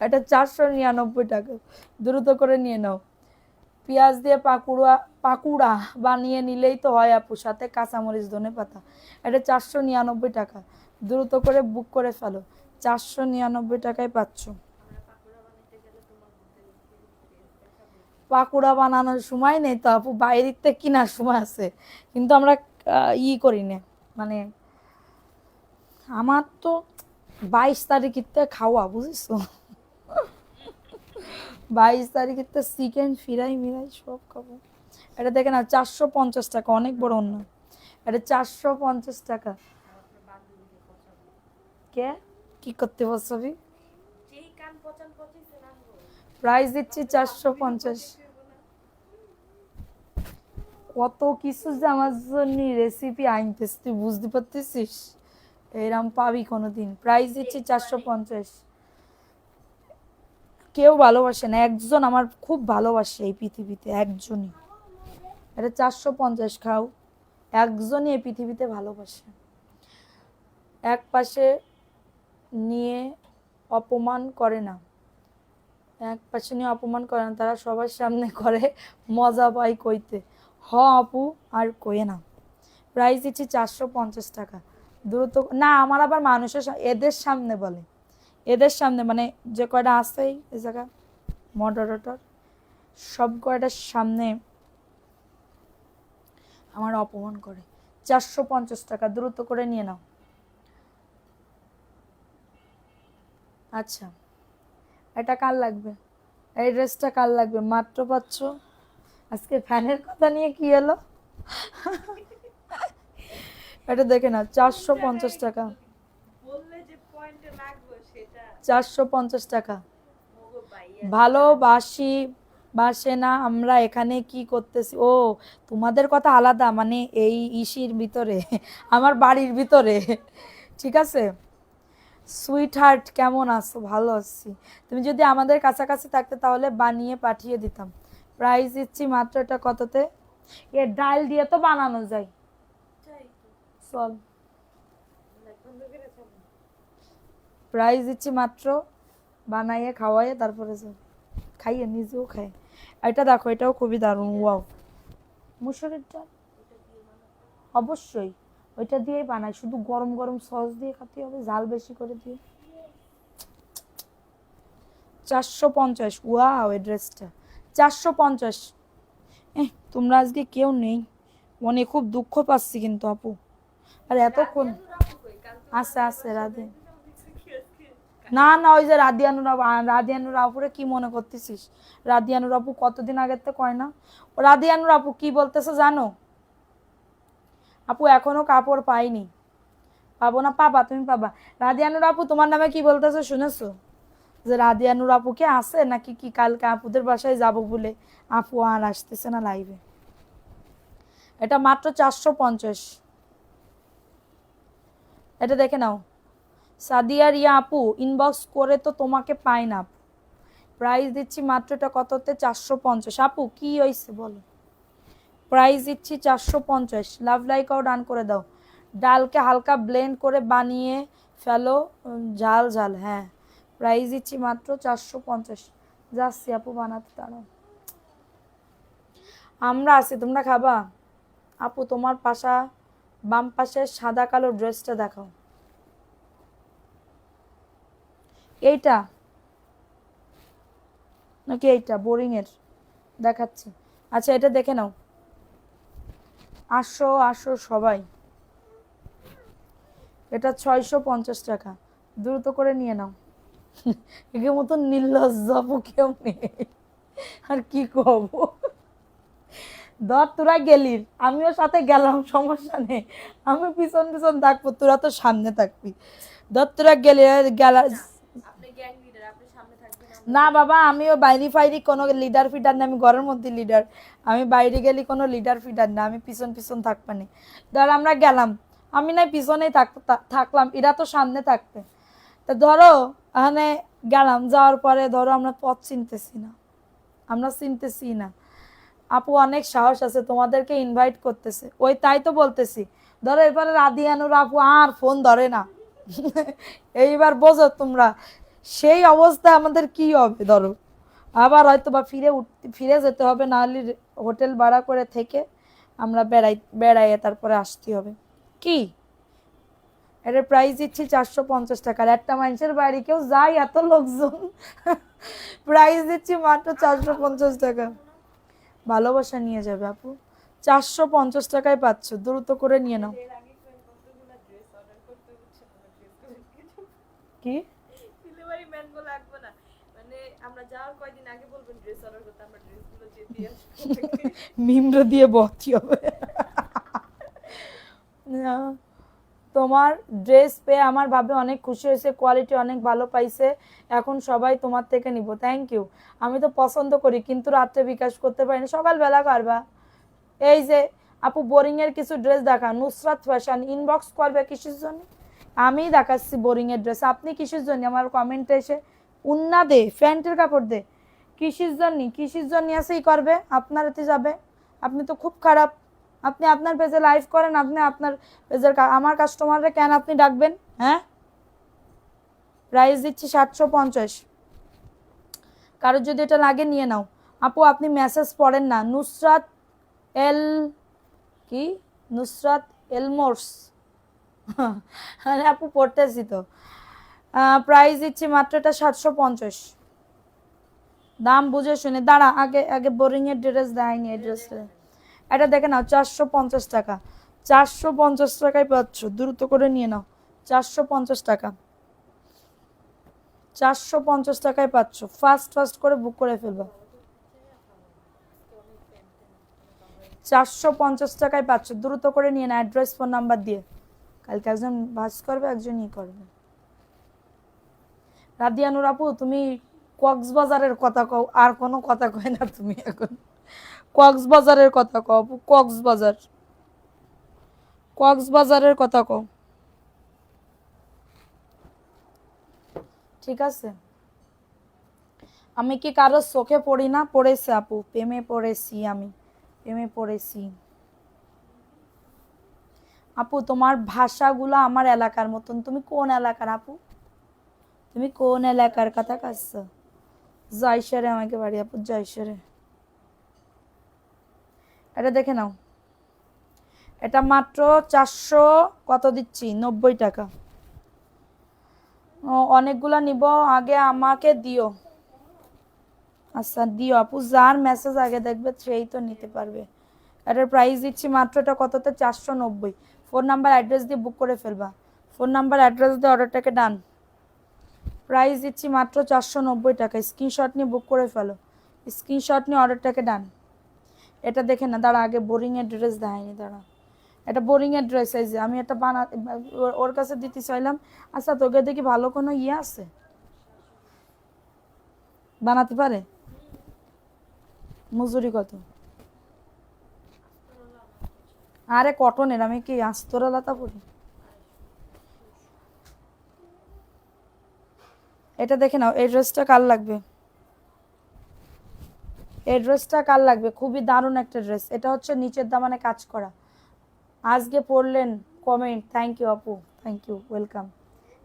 এটা 499 টাকা, দ্রুত করে নিয়ে নাও। পেঁয়াজ দিয়ে পাকুড়া বানিয়ে নিলেই তো হয় আপু, সাথে কাঁচামরিচ ধনেপাতা। এটা 499 টাকা, দ্রুত করে বুক করে ফেলো, 499 টাকায় পাচ্ছ। পাকুড়া বানানোর সময় নেই তো আপু, বাইরের থেকে কেনার সময় আছে, কিন্তু আমরা করি না, মানে আমার তো 22 তারিখে খাওয়া, বুঝেছো? 22 তারিখে চিকেন ফিরাই মিরাই সব খাবো। এটা দেখে না, 450 টাকা, অনেক বড় অন্য। এটা 450 টাকা। কে কি করতে বসবি? প্রাইস দিচ্ছি 450। কত কিছু যে আমার জন্য রেসিপি আনতেস, তুই বুঝতে পারতেছিস? এরম পাবি কোনোদিন? প্রাইস দিচ্ছি 450। কেউ ভালোবাসে না, একজন আমার খুব ভালোবাসে এই পৃথিবীতে, একজনই। এটা 450, খাও। একজনই এই পৃথিবীতে ভালোবাসে। এক পাশে নিয়ে অপমান করে না, এক পাশে নিয়ে অপমান করে না, তারা সবার সামনে করে মজা পাই কইতে। আপু আর কয়ে না। প্রাইস দিচ্ছি 450 টাকা, দ্রুত না। আমার আবার মানুষের এদের সামনে বলে, এদের সামনে মানে যে কয়টা আসেই এই জায়গা মডারেটর, সব কয়টার সামনে আমার অপমান করে। 450 টাকা, দ্রুত করে নিয়ে নাও। আচ্ছা এটা কার লাগবে? এই ড্রেসটা কার লাগবে? মাত্র পাচ্ছ। আজকে ফ্যানের কথা নিয়ে কি এলো? এটা দেখে না, 450 টাকা, 450 টাকা। ভালোবাসি বাসে না, আমরা এখানে কি করতেছি? ও তোমাদের কথা আলাদা, মানে এই ইসির ভিতরে, আমার বাড়ির ভিতরে, ঠিক আছে? সুইট হার্ট কেমন আছো? ভালো আছি। তুমি যদি আমাদের কাছাকাছি থাকতে তাহলে বানিয়ে পাঠিয়ে দিতাম। প্রাইস দিচ্ছি মাত্র, এটা কততে? এ ডাল দিয়ে তো বানানো যায়। চল, প্রাইস দিচ্ছি মাত্র, বানাইয়ে খাওয়াইয়ে তারপরে চল, খাইয়ে নিজেও খাই। এটা দেখো, এটাও খুবই দারুণ। ওয়াও, মুসুরির ডাল অবশ্যই ওইটা দিয়েই বানাই, শুধু গরম গরম সস দিয়ে খেতে হবে, ঝাল বেশি করে দিয়ে। 450। ওয়াও, এই ড্রেসটা 450। তোমরা আজকে কেউ নেই, মনে খুব দুঃখ পাচ্ছি কিন্তু আপু। আর এতক্ষণ আছে আছে রাধে, না না, ওই যে রাদিয়ানুর আপু, রাদিয়ানুর আপুরে কি মনে করতেছিস? রাদিয়ানুর আপু কতদিন আগের থেকে কয় না? ও রাদিয়ানুর আপু কি বলতেছে জানো? আপু এখনো কাপড় পাইনি। পাবো না? পাবা, তুমি পাবা। রাদিয়ানুর আপু তোমার নামে কি বলতেছে শুনেছো? যে রাদিয়ানুর আপু কে আছে নাকি, কি কালকে আপুদের বাসায় যাব বলে আপু আর আসতেছে না লাইভে। এটা মাত্র 450। এটা দেখে নাও। সাদিয়া রিয়া আপু ইনবক্স করে তো তোমাকে পাই না। প্রাইস দিচ্ছি মাত্র, এটা কততে? 450। আপু কি হয়েছে বলো? প্রাইস দিচ্ছি 450। লাভ লাইক আও ডান করে দাও। ডালকে হালকা ব্লেন্ড করে বানিয়ে ফেলো, ঝাল ঝাল। হ্যাঁ, প্রাইস দিচ্ছি মাত্র 450। যাচ্ছি আপু বানাতে, দাঁড়াও। আমরা আছি, তোমরা খাবা? আপু তোমার বাম পাশের সাদা কালো ড্রেসটা দেখাও। এইটা নাকি এইটা বোরিং এর দেখাচ্ছি? আচ্ছা, এটা দেখে নাও। আসো আসো সবাই। এটা 650 টাকা, দ্রুত করে নিয়ে নাও। এর মতন নির্লজ্জ আপু কেউ নেই। আর কি কব, ধর তোরা গেলি, আমিও সাথে গেলাম, সমস্যা নেই। আমি পিছন পিছন থাকবো, তোরা তো সামনে থাকবি। ধর তোরা গেলি, গেলা। না বাবা, আমিও বাইরে ফাইরি কোনো লিডার ফিডার না, আমি ঘরের মধ্যে লিডার। আমি বাইরে গেলি কোনো লিডার ফিডার না, আমি পিছন পিছন থাকবানি। ধর আমরা গেলাম, আমি নাই পিছনেই থাকলাম, এরা তো সামনে থাকবে। তা ধরো এখানে গেলাম, যাওয়ার পরে ধরো আমরা পথ চিনতেছি না, আমরা চিনতেছি না। আপু অনেক সাহস আছে, তোমাদেরকে ইনভাইট করতেছে, ওই তাই তো বলতেছি। ধরো এবারে রাদিয়ানুর আপু আর ফোন ধরে না। এইবার বোঝো তোমরা সেই অবস্থা আমাদের কি হবে। ধরো আবার হয়তো বা ফিরে যেতে হবে, নাহলে হোটেল ভাড়া করে থেকে আমরা বেড়াইয়ে তারপরে আসতে হবে। কি এটার প্রাইস দিচ্ছি 450 টাকার। একটা মানুষের বাড়ি কেউ যায় এত লোকজন? প্রাইস দিচ্ছি মাত্র 450 টাকা। ভালোবাসা নিয়ে যাবে আপু, 450 টাকায় পাচ্ছ, দ্রুত করে নিয়ে নাও। কি মিমরা দিয়ে বহতি হবে। তোমার ড্রেস পেয়ে আমার ভাবে অনেক খুশি হয়েছে, কোয়ালিটি অনেক ভালো পাইছে, এখন সবাই তোমার থেকে নিব। Thank you. আমি তো পছন্দ করি কিন্তু রাত্রে বিকাশ করতে পারি না, সকালবেলা করবা। এই যে আপু বোরিং এর কিছু ড্রেস দেখা, নুসরাত ফ্যাশন ইনবক্স করবে কিসের জন্য? আমি দেখাচ্ছি বোরিং এর ড্রেস, আপনি কিসের জন্য আমার কমেন্টে এসে উন্না দে, প্যান্টের কাপড় দে, কিসের জন্য আছে ই করবে, আপনার এতে যাবে। আপনি তো খুব খারাপ। আপনি আপনার পেজে লাইভ করেন, আপনি আপনার পেজের আমার কাস্টমাররা কেন আপনি ডাকবেন? হ্যাঁ, প্রাইস দিচ্ছি 750। কারোর যদি এটা লাগে নিয়ে নাও। আপু আপনি মেসেজ পড়েন না। নুসরাত এল কি, নুসরাত এলমোর্স। আপু পড়তেছি তো। প্রাইস দিচ্ছি মাত্র, এটা 750। দাম বুঝে শুনে, দাঁড়া আগে আগে বোরিং এর ড্রেস দেয়নি, এই ড্রেসটা এটা দেখে নাও, 450 টাকা। 450 টাকায় পাচ্ছ, দ্রুত করে নিয়ে নাও। 450 টাকা, 450 টাকায় পাচ্ছ, ফাস্ট করে বুক করে ফেলবা। 450 টাকায় পাচ্ছ, দ্রুত করে নিয়ে নাও, অ্যাড্রেস ফোন নাম্বার দিয়ে। কালকে একজন ভাজ করবে, একজন ই করবে। রাদিয়ানুর আপু তুমি কক্সবাজারের কথা কও, আর কোনো কথা কয় না তুমি এখন। কক্সবাজারের কথা কও আপু, কক্সবাজারের কথা কও। ঠিক আছে, আমি কি কারো চোখে পড়ি না? পড়েছে আপু, প্রেমে পড়েছি, আমি প্রেমে পড়েছি। আপু তোমার ভাষাগুলো আমার এলাকার মতন। তুমি কোন এলাকার আপু? তুমি কোন এলাকার কথা কাজছো? জয়সরে আমাকে বাড়ি আপু, জয়সরে। এটা দেখে নাও, এটা মাত্র 400 কত দিচ্ছি, 90 টাকা। অনেকগুলা নিব, আগে আমাকে দিও। আচ্ছা দিও আপু, যার মেসেজ আগে দেখবে সেই তো নিতে পারবে। এটার প্রাইস দিচ্ছি মাত্র, এটা কততে, 490। ফোন নাম্বার অ্যাড্রেস দিয়ে বুক করে ফেলবা, ফোন নাম্বার অ্যাড্রেস দিয়ে অর্ডারটাকে ডান। প্রাইস দিচ্ছি মাত্র 490 টাকা। স্ক্রিনশট নিয়ে বুক করে ফেলো, স্ক্রিনশট নিয়ে অর্ডারটাকে ডান। এটা দেখে না, দাঁড়া আগে বোরিংয়ের ড্রেস দেয়নি, দাঁড়া। এটা বোরিংয়ের ড্রেস, এই যে আমি এটা ওর কাছে দিতে চাইলাম। আচ্ছা তোকে দেখি ভালো কোনো ইয়ে আছে, বানাতে পারে? মজুরি কত? আরে কটনের, আমি কি আস্তরা লতা পরি? এটা দেখে নাও, এই ড্রেসটা কার লাগবে? এই ড্রেসটা কার লাগবে? খুবই দারুণ একটা ড্রেস। এটা হচ্ছে নিচের দামানে কাজ করা। আজকে পড়লেন কমেন্ট, থ্যাংক ইউ আপু, থ্যাংক ইউ, ওয়েলকাম।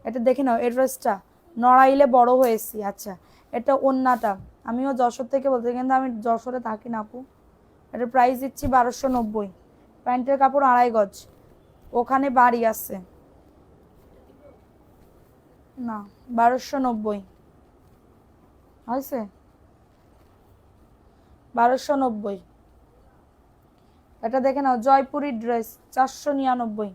এটা দেখে নাও, এই ড্রেসটা নড়াইলে বড় হয়েছি। আচ্ছা, এটা ওন্নাটা, আমিও যশোর থেকে বলতে, কিন্তু আমি যশোরে থাকি না আপু। এটার প্রাইস দিচ্ছি 1290। প্যান্টের কাপড় 2.5 গজ, ওখানে বাড়ি আছে না। 1290 হয়েছে, 1290। এটা দেখে নাও, জয়পুরি ড্রেস, 499।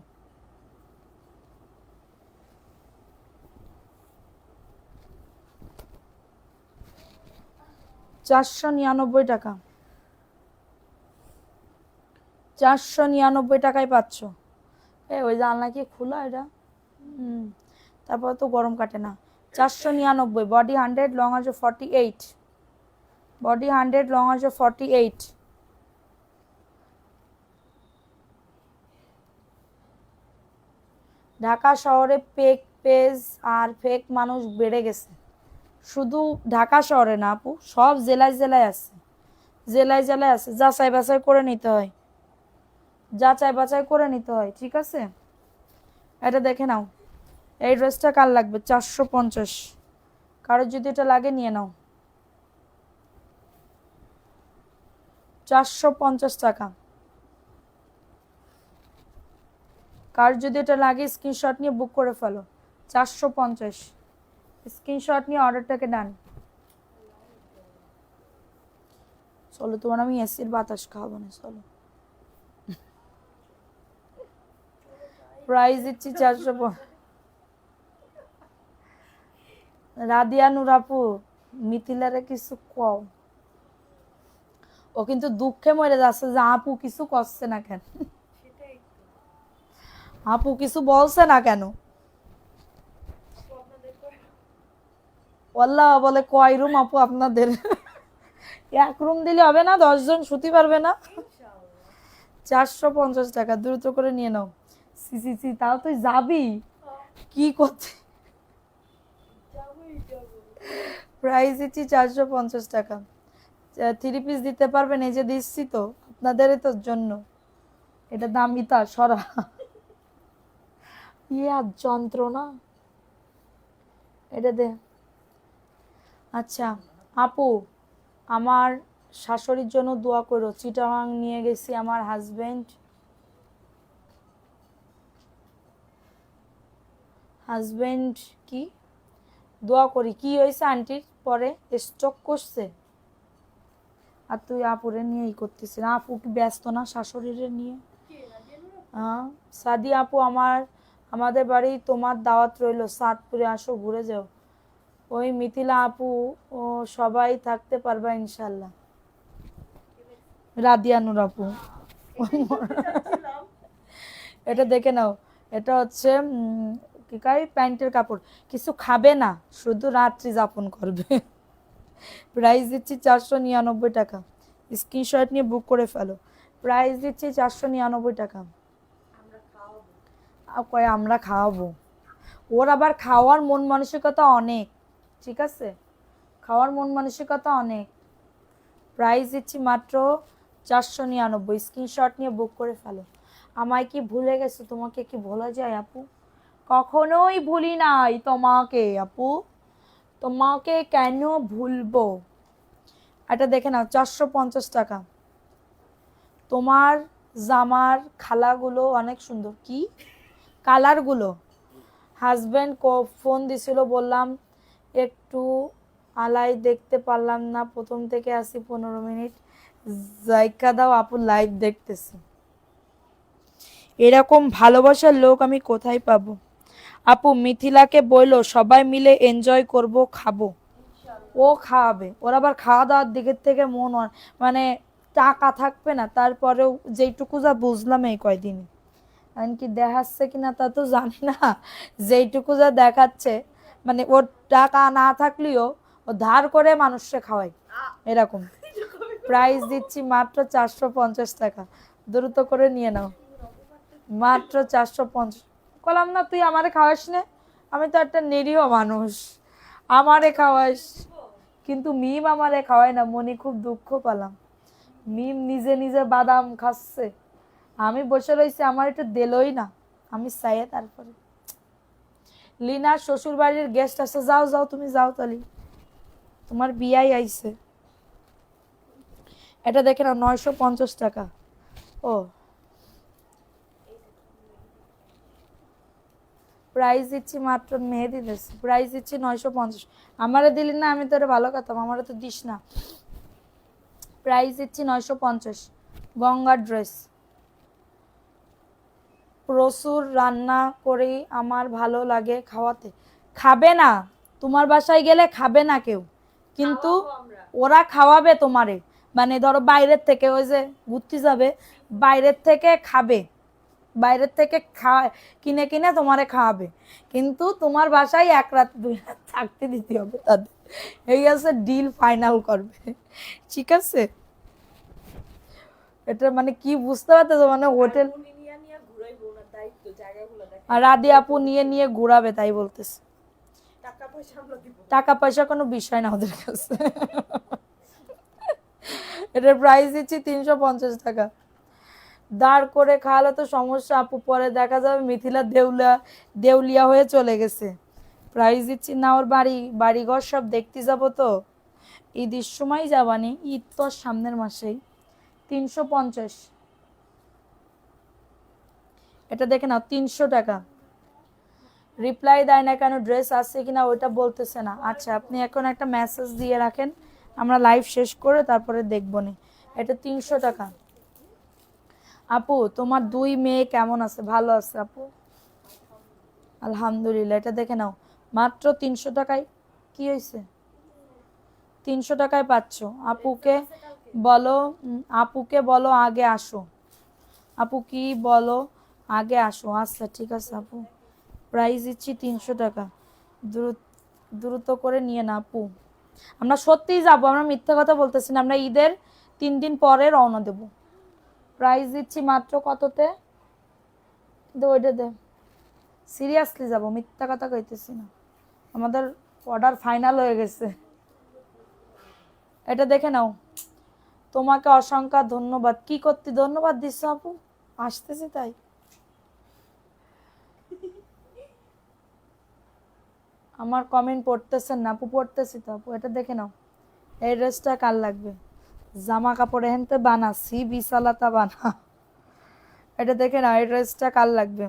499 টাকা, 499 টাকায় পাচ্ছ। ওই জানলা কি খোলা এটা? তারপর তো গরম কাটে না। 499, বডি 100, লং আছে 48, বডি 100, লং আছে 48। ঢাকা শহরে ফেক পেজ আর ফেক মানুষ বেড়ে গেছে। শুধু ঢাকা শহরে না আপু, সব জেলায় জেলায় আছে, জেলায় জেলায় আছে। যাচাই বাছাই করে নিতে হয়, যাচাই বাছাই করে নিতে হয়, ঠিক আছে। এটা দেখে নাও, এই ড্রেসটা কার লাগবে? 450। কারোর যদি এটা লাগে নিয়ে নাও, 450 টাকা। কার যদি এটা লাগে স্ক্রিনশট নিয়ে বুক করে ফেলো, 450। স্ক্রিনশট নিয়ে অর্ডারটাকে ডান। চলো তোমার আমি এসির বাতাস খাওয়াবো না, চলো। প্রাইস দিচ্ছি 400। রাদিয়া নূর আপু, মিথিলারে কিছু কও। ও কিন্তু দুঃখে মরে যাচ্ছে যে আপু কিছু করছে না কেন, আপু কিছু বলছে না কেন। ওয়াল্লাহ বলে, কয় রুম আপু আপনাদের? এক রুম দিলে হবে না? 10 জন শুতে পারবে না? 450 টাকা, দ্রুত করে নিয়ে নাও। সি সি সি, তাও তুই যাবি কি করতে? প্রাইস দিচ্ছি 450 টাকা। 3 পিস দিতে পারবেন? এই যে দিচ্ছি তো আপনাদেরই তো জন্য। এটা দামি তা সরা, ইয়া যন্ত্রণা। এটা দে। আচ্ছা আপু, আমার শাশুড়ির জন্য দোয়া করো। চিটাগাং নিয়ে গেছি আমার হাজবেন্ড কি দোয়া করি। কি হয়েছে আন্টির? পরে স্ট্রোক করছে, আর তুই আপুরে নিয়ে ই করতেছিস। আপু কি ব্যস্ত না শাশুড়িরে নিয়ে? হ্যাঁ, সাদি আপু, আমাদের বাড়ি তোমার দাওয়াত রইলো, সাতপুরে আসো, ঘুরে যাও। ওই মিথিলা আপু, ও সবাই থাকতে পারবা ইনশাল্লাহ। রাদিয়ানুর আপু, এটা দেখে নাও। এটা হচ্ছে কি কাই, প্যান্টের কাপড়। কিছু খাবে না, শুধু রাত্রি যাপন করবে। প্রাইস দিচ্ছি 499 টাকা। স্ক্রিনশট নিয়ে বুক করে ফেলো। প্রাইস দিচ্ছি 499 টাকা। কয় আমরা খাওয়াবো? ওর আবার খাওয়ার মন মানসিকতা অনেক। ঠিক আছে, খাওয়ার মন মানসিকতা অনেক। প্রাইস দিচ্ছি মাত্র 499, স্ক্রিনশট নিয়ে বুক করে ফেলো। আমায় কি ভুলে গেছো? তোমাকে কি ভোলা যায় আপু? কখনোই ভুলি নাই তোমাকে আপু, তোমাকে কেন ভুলবো? এটা দেখে নাও 450 টাকা। তোমার জামার খালাগুলো অনেক সুন্দর, কি কালারগুলো। হাজব্যান্ড ফোন দিছিল, বললাম একটু আলাই দেখতে পারলাম না, প্রথম থেকে আসি 15 মিনিট, জায়গা দাও আপু, লাইভ দেখতেছি। এরকম ভালোবাসার লোক আমি কোথায় পাবো? আপু মিথিলাকে বললো সবাই মিলে এনজয় করব, খাবো। ও খাওয়াবে, ওর আবার খাওয়া দাওয়ার দিকের থেকে মানে টাকা থাকবে না, তারপরেও যেইটুকু যা বুঝলাম এই কয়দিনে, কি দেখাচ্ছে কিনা তা তো জানি না, যেইটুকু যা দেখাচ্ছে মানে ওর টাকা না থাকলেও ও ধার করে মানুষকে খাওয়ায় এরকম। প্রাইস দিচ্ছি মাত্র 450 টাকা, দ্রুত করে নিয়ে নাও, মাত্র 450। বললাম না তুই আমারে খাওয়াস না, আমি তো একটা নিরীহ মানুষ, আমারে খাওয়াস। কিন্তু মিম আমারে খাওয়ায় না, মনে খুব দুঃখ পেলাম। মিম নিজে নিজে বাদাম খাচ্ছে, আমি বসে রয়েছি, আমার একটু দিলই না, আমি চাইয়ে তারপরে। লিনার শ্বশুর বাড়ির গেস্ট আছে, যাও যাও তুমি যাও, তালি তোমার বিয়াই আইছে। এটা দেখে না 950 টাকা। ও প্রাইস দিচ্ছি মাত্র, মেহেদি দিচ্ছি, প্রাইস দিচ্ছি 950। আমারে দিলি না, আমি তোরে ভালো কথা, আমারে তো দিস না। প্রাইস দিচ্ছি 950। গঙ্গার ড্রেস, প্রচুর রান্না করি, আমার ভালো লাগে খাওয়াতে। খাবে না, তোমার বাসায় গেলে খাবে না কেউ, কিন্তু ওরা খাওয়াবে তোমারে। মানে ধরো বাইরের থেকে, ওই যে ঘুরতে যাবে, বাইরের থেকে খাবে, বাইরের থেকে কিনে কিনে তোমারে খাওয়াবে, কিন্তু তোমার বাসায় 1 রাত 2 রাত থাকতে দিতে হবে তাদের। এই আছে ডিল ফাইনাল করবে, ঠিক আছে? এটা মানে কি বুঝতে পারতেছো, মানে হোটেল আর রাধি আপু নিয়ে নিয়ে ঘুরাবে, তাই বলতেছে। টাকা পয়সা কোনো বিষয় না ওদের কাছে। এটার প্রাইস দিচ্ছি 350 টাকা। দাঁড় করে খাওয়ালে তো সমস্যা আপু, পরে দেখা যাবে মিথিলা দেউলিয়া হয়ে চলে গেছে। প্রাইস দিচ্ছি না, ওর বাড়িঘর সব দেখতে যাবো তো, ঈদের সময় যাবানি, ঈদ তো সামনের মাসেই। 350। এটা দেখে নাও 300 টাকা। রিপ্লাই দেয় না কেন, ড্রেস আছে কিনা ওইটা বলতেছে না। আচ্ছা আপনি এখন একটা মেসেজ দিয়ে রাখেন, আমরা লাইভ শেষ করে তারপরে দেখবো নি। এটা 300 টাকা। আপু তোমার 2 মেয়ে কেমন আছে? ভালো আছে আপু, আলহামদুলিল্লাহ। এটা দেখে নাও মাত্র 300 টাকায়। কি হয়েছে? 300 টাকায় পাচ্ছ। আপুকে বলো, আপুকে বলো আগে আসো। আপু কি বলো আগে আসো? আচ্ছা ঠিক আছে আপু, প্রাইস দিচ্ছি 300 টাকা, দ্রুত দ্রুত করে নিয়ে না আপু। আমরা সত্যিই যাবো, আমরা মিথ্যা কথা বলতেছি না, আমরা ঈদের 3 দিন পরে রওনা দেব। প্রাইস দিচ্ছি মাত্র কততে? কিন্তু ওইটা দে, সিরিয়াসলি যাব, মিথ্যা কথা কইতেছি না, আমাদের অর্ডার ফাইনাল হয়ে গেছে। এটা দেখে নাও, তোমাকে অসংখ্য ধন্যবাদ। কি করতে ধন্যবাদ দিচ্ছ আপু? আসতেছি তাই। আমার কমেন্ট পড়তেছেন না আপু? পড়তেছি তো আপু। এটা দেখে নাও, এই ড্রেসটা কার লাগবে? জামা কাপড় হেনতে বানা, সি বিশালাতা বানা। এটা দেখে নাও, এই ড্রেসটা কার লাগবে?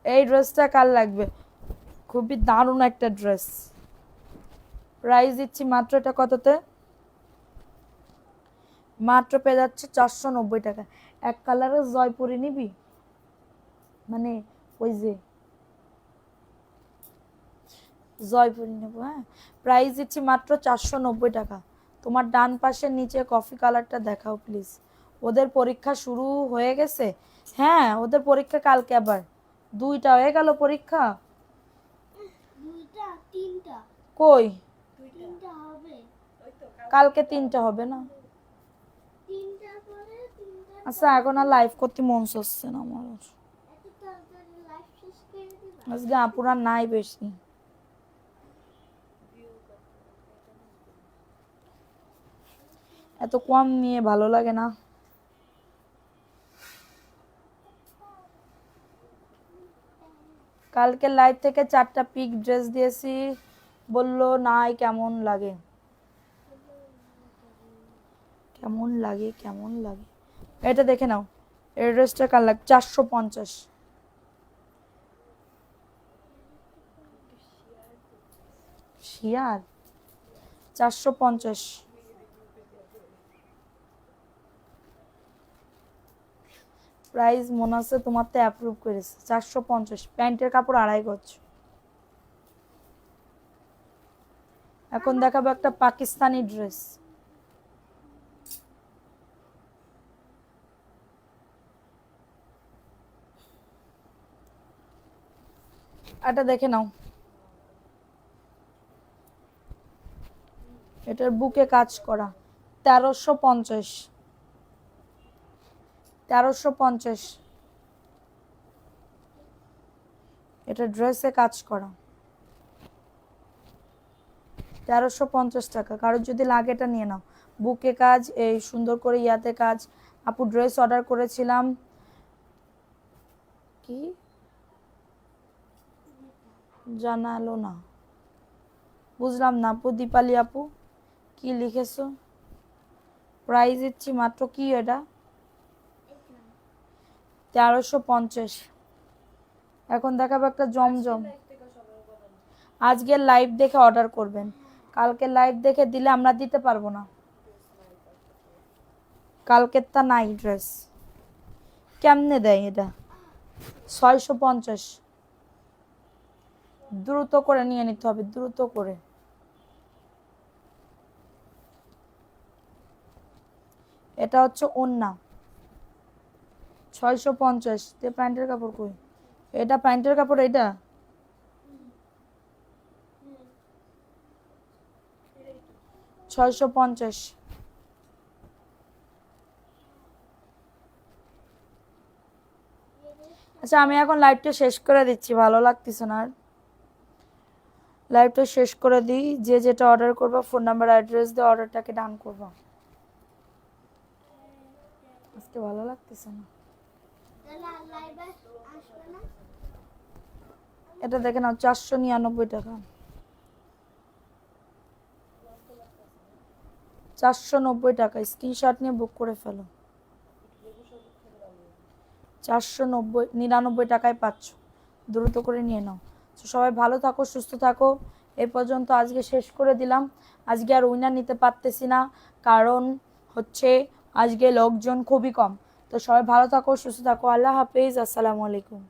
এই ড্রেসটা কার লাগবে? খুবই দারুণ একটা ড্রেস। প্রাইস দিচ্ছি মাত্র, এটা কততে? মাত্র পেয়ে যাচ্ছে 490 টাকা। এক কালারের জয়পুরি নিবি, মানে ওই যে জয়পুরি নেবো, হ্যাঁ। প্রাইস দিচ্ছি মাত্র 490 টাকা। তোমার ডান পাশের নিচে কফি কালারটা দেখাও প্লিজ। ওদের পরীক্ষা শুরু হয়ে গেছে? হ্যাঁ ওদের পরীক্ষা কালকে, আবার 2টা হয়ে গেল পরীক্ষা। কই কালকে 3টা হবে না? আচ্ছা এখন আর লাইভ করতে মন চাচ্ছে না আমার, আজকে আপুরা নাই বেশি। এত কম নিয়ে ভালো লাগে না। কালকে লাইভ থেকে 4টা পিক ড্রেস দিয়েছি, বললো নাই কেমন লাগে, কেমন লাগে কেমন লাগে। এটা দেখে নাও, এই ড্রেসটা কার লাগে? 450। শিয়ার 450। প্রাইস মনে আছে তোমার তো অ্যাপ্রুভ করেছে। 450, প্যান্টের কাপড় 2.5 গজ। এখন দেখাবো একটা পাকিস্তানি ড্রেস। এটা দেখে নাও, এটার বুকে কাজ করা, 1350। 1350 এটা ড্রেসে কাজ করা, 1350 টাকা। কারোর যদি লাগে এটা নিয়ে নাও। বুকে কাজ, এই সুন্দর করে ইয়াতে কাজ। আপু ড্রেস অর্ডার করেছিলাম, কি জানালো না, বুঝলাম না আপু। দীপালি আপু কি লিখেছো? প্রাইস দিচ্ছি মাত্র, কি এটা? 1350। এখন দেখাবো একটা জমজম। আজকের লাইভ দেখে অর্ডার করবেন, কালকে লাইভ দেখে দিলে আমরা দিতে পারবো না। কালকের তা নাই ড্রেস, কেমনে দেয় এটা? 650। দ্রুত করে নিয়ে নিতে হবে, দ্রুত করে। এটা হচ্ছে ওন্না, 650। প্যান্টের কাপড় কই? এটা প্যান্টের কাপড়, এটা 650। আচ্ছা আমি এখন লাইভটা শেষ করে দিচ্ছি, ভালো লাগতেছে না আর। লাইভটা শেষ করে দিই, যে যেটা অর্ডার করবা ফোন নাম্বার অ্যাড্রেস দিয়ে অর্ডারটাকে ডান করবা। আজকে ভালো লাগতেছে না। এটা দেখে নাও, 499 টাকা। 490 টাকা। স্ক্রিনশট নিয়ে বুক করে ফেলো। 499 টাকায় পাচ্ছ, দ্রুত করে নিয়ে নাও। তো সবাই ভালো থাকো, সুস্থ থাকো। এই পর্যন্ত আজকে শেষ করে দিলাম। আজকে আর উইনার নিতে পারতেছি না, কারণ হচ্ছে আজকে লোকজন খুবই কম। তো সবাই ভালো থাকো, সুস্থ থাকো। আল্লাহ হাফেজ, আসসালামু আলাইকুম।